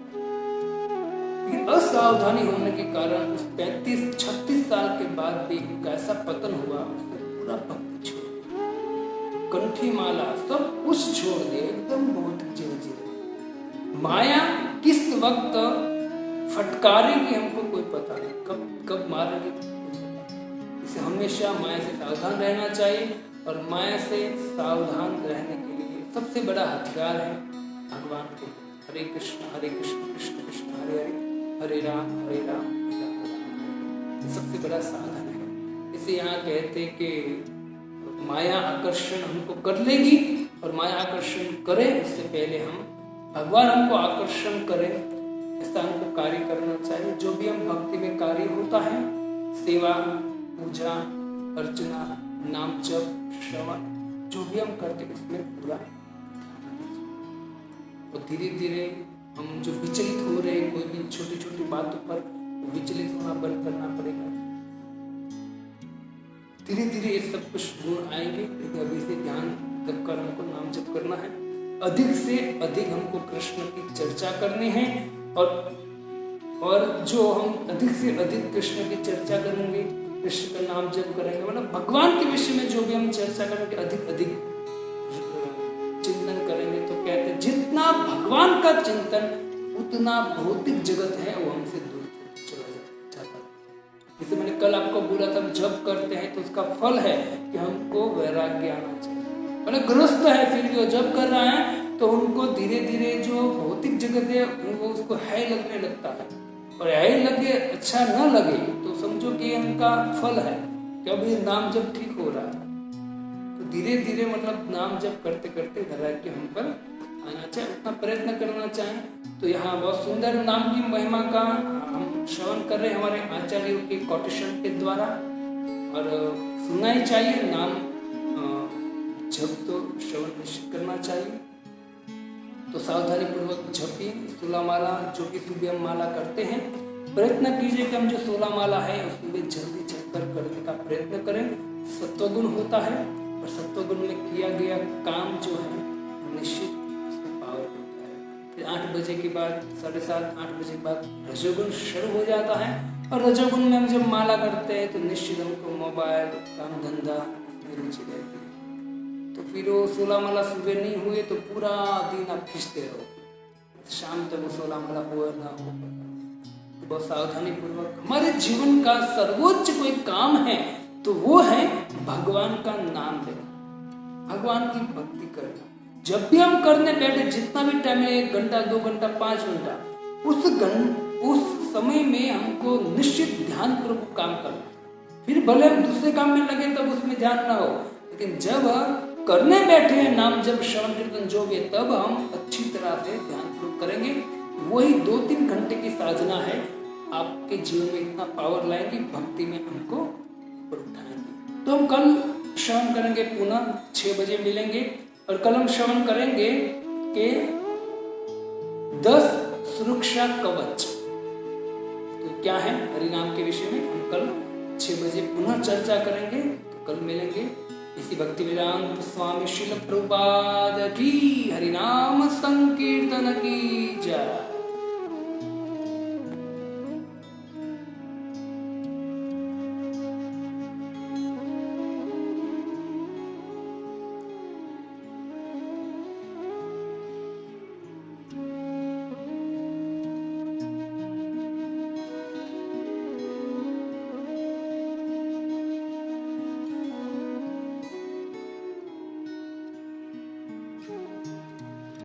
असावधानी होने के कारण उस 35-36 साल के बाद भी कैसा पतन हुआ, उसने पूरा भक्ति छोड़, कंठी माला सब कुछ छोड़ दिया, एकदम बहुत जीवन जी रहे। माया किस वक्त फटकारेगी हमको कोई पता नहीं, कब मारेगी। इसे हमेशा माया से सावधान रहना चाहिए, और माया से सावधान रहने के लिए सबसे बड़ा हथियार है भगवान के हरे कृष्ण कृष्ण कृष्ण हरे हरे, हरे राम राम राम। सबसे बड़ा साधन है। इसे यहाँ कहते कि माया आकर्षण हमको कर लेगी, और माया आकर्षण करे उससे पहले हम भगवान हमको आकर्षण करें, ऐसा हमको कार्य करना चाहिए। जो भी हम भक्ति में कार्य होता है, सेवा, पूजा, अर्चना, नाम जप, श्रवण, जो भी हम करते उसमें पूरा, और धीरे धीरे हम जो विचलित हो रहे हैं, कोई भी छोटी छोटी बातों पर विचलित होना बंद करना पड़ेगा। धीरे धीरे ये सब कुछ गुण आएंगे, लेकिन अभी से ध्यान रखकर हमको नाम जप करना है। अधिक से अधिक हमको कृष्ण की चर्चा करनी है, और जो हम अधिक से अधिक कृष्ण की चर्चा करेंगे, कृष्ण का नाम जप करेंगे, मतलब भगवान के विषय में जो भी हम चर्चा करेंगे, अधिक अधिक चिंतन करेंगे, तो कहते हैं जितना भगवान का चिंतन उतना भौतिक जगत है वो हमसे दूर चला जाता है। जैसे मैंने कल आपको बोला था, जप करते हैं तो उसका फल है कि हमको वैराग्य आना चाहिए। मतलब गृहस्थ है फिर भी वो जप कर रहा है तो उनको धीरे धीरे जो भौतिक जगत है वो उसको है लगने लगता है, और है लगे अच्छा न लगे तो समझो कि उनका फल है कि अभी नाम जप ठीक हो रहा है। तो धीरे धीरे मतलब नाम जप करते करते वैराग्य हम पर आना चाहिए, उतना प्रयत्न करना चाहिए। तो यहाँ बहुत सुंदर नाम की महिमा का हम श्रवण कर रहे हैं हमारे आचार्यों के कोटेशन के द्वारा, और सुनना ही चाहिए। नाम जप तो श्रवण निश्चित करना चाहिए। तो सावधानी पूर्वक जपिए 16 माला, जो कि सुबह हम माला करते हैं, प्रयत्न कीजिए कि हम जो 16 माला है उसमें जल्दी चलकर करने का प्रयत्न करें। सत्वगुण होता है, और सत्वगुण में किया गया काम जो है निश्चित उसमें पावर होता है। फिर 8 बजे के बाद, 7:30-8 बजे के बाद रजोगुण शुरू हो जाता है, और रजोगुण में हम जब माला करते हैं तो निश्चित हमको मोबाइल, काम धंधा में रुचि रहती है। तो फिर वो 16 माला सुबह नहीं हुए तो पूरा दिन आप खींचते रहो, शाम तक वो 16 माला हो ना हो। तो बहुत सावधानी पूर्वक हमारे जीवन का सर्वोच्च कोई काम है तो वो है भगवान का नाम लेना, भगवान की भक्ति करना। जब भी हम करने बैठे, जितना भी टाइम है, 1 घंटा, 2 घंटा, 5 घंटा, उस समय में हमको निश्चित ध्यान पूर्वक काम करना। फिर भले हम दूसरे काम में लगे तब उसमें ध्यान ना हो, लेकिन जब करने बैठे हैं नाम जब श्रवण कीर्तन जो भी, तब हम अच्छी तरह से ध्यान पूर्वक करेंगे। वही 2-3 घंटे की साधना है, आपके जीवन में इतना पावर लाएगी, भक्ति में हमको ऊपर उठाएंगे। तो हम कल श्रवण करेंगे, पुनः 6 बजे मिलेंगे, और कल हम श्रवण करेंगे कि 10 सुरक्षा कवच तो क्या है हरिनाम के विषय में। हम कल 6 बजे पुनः चर्चा करेंगे। तो कल मिलेंगे। इसी भक्ति वेदांत स्वामी श्रील प्रभुपाद की हरिनाम संकीर्तन की जय।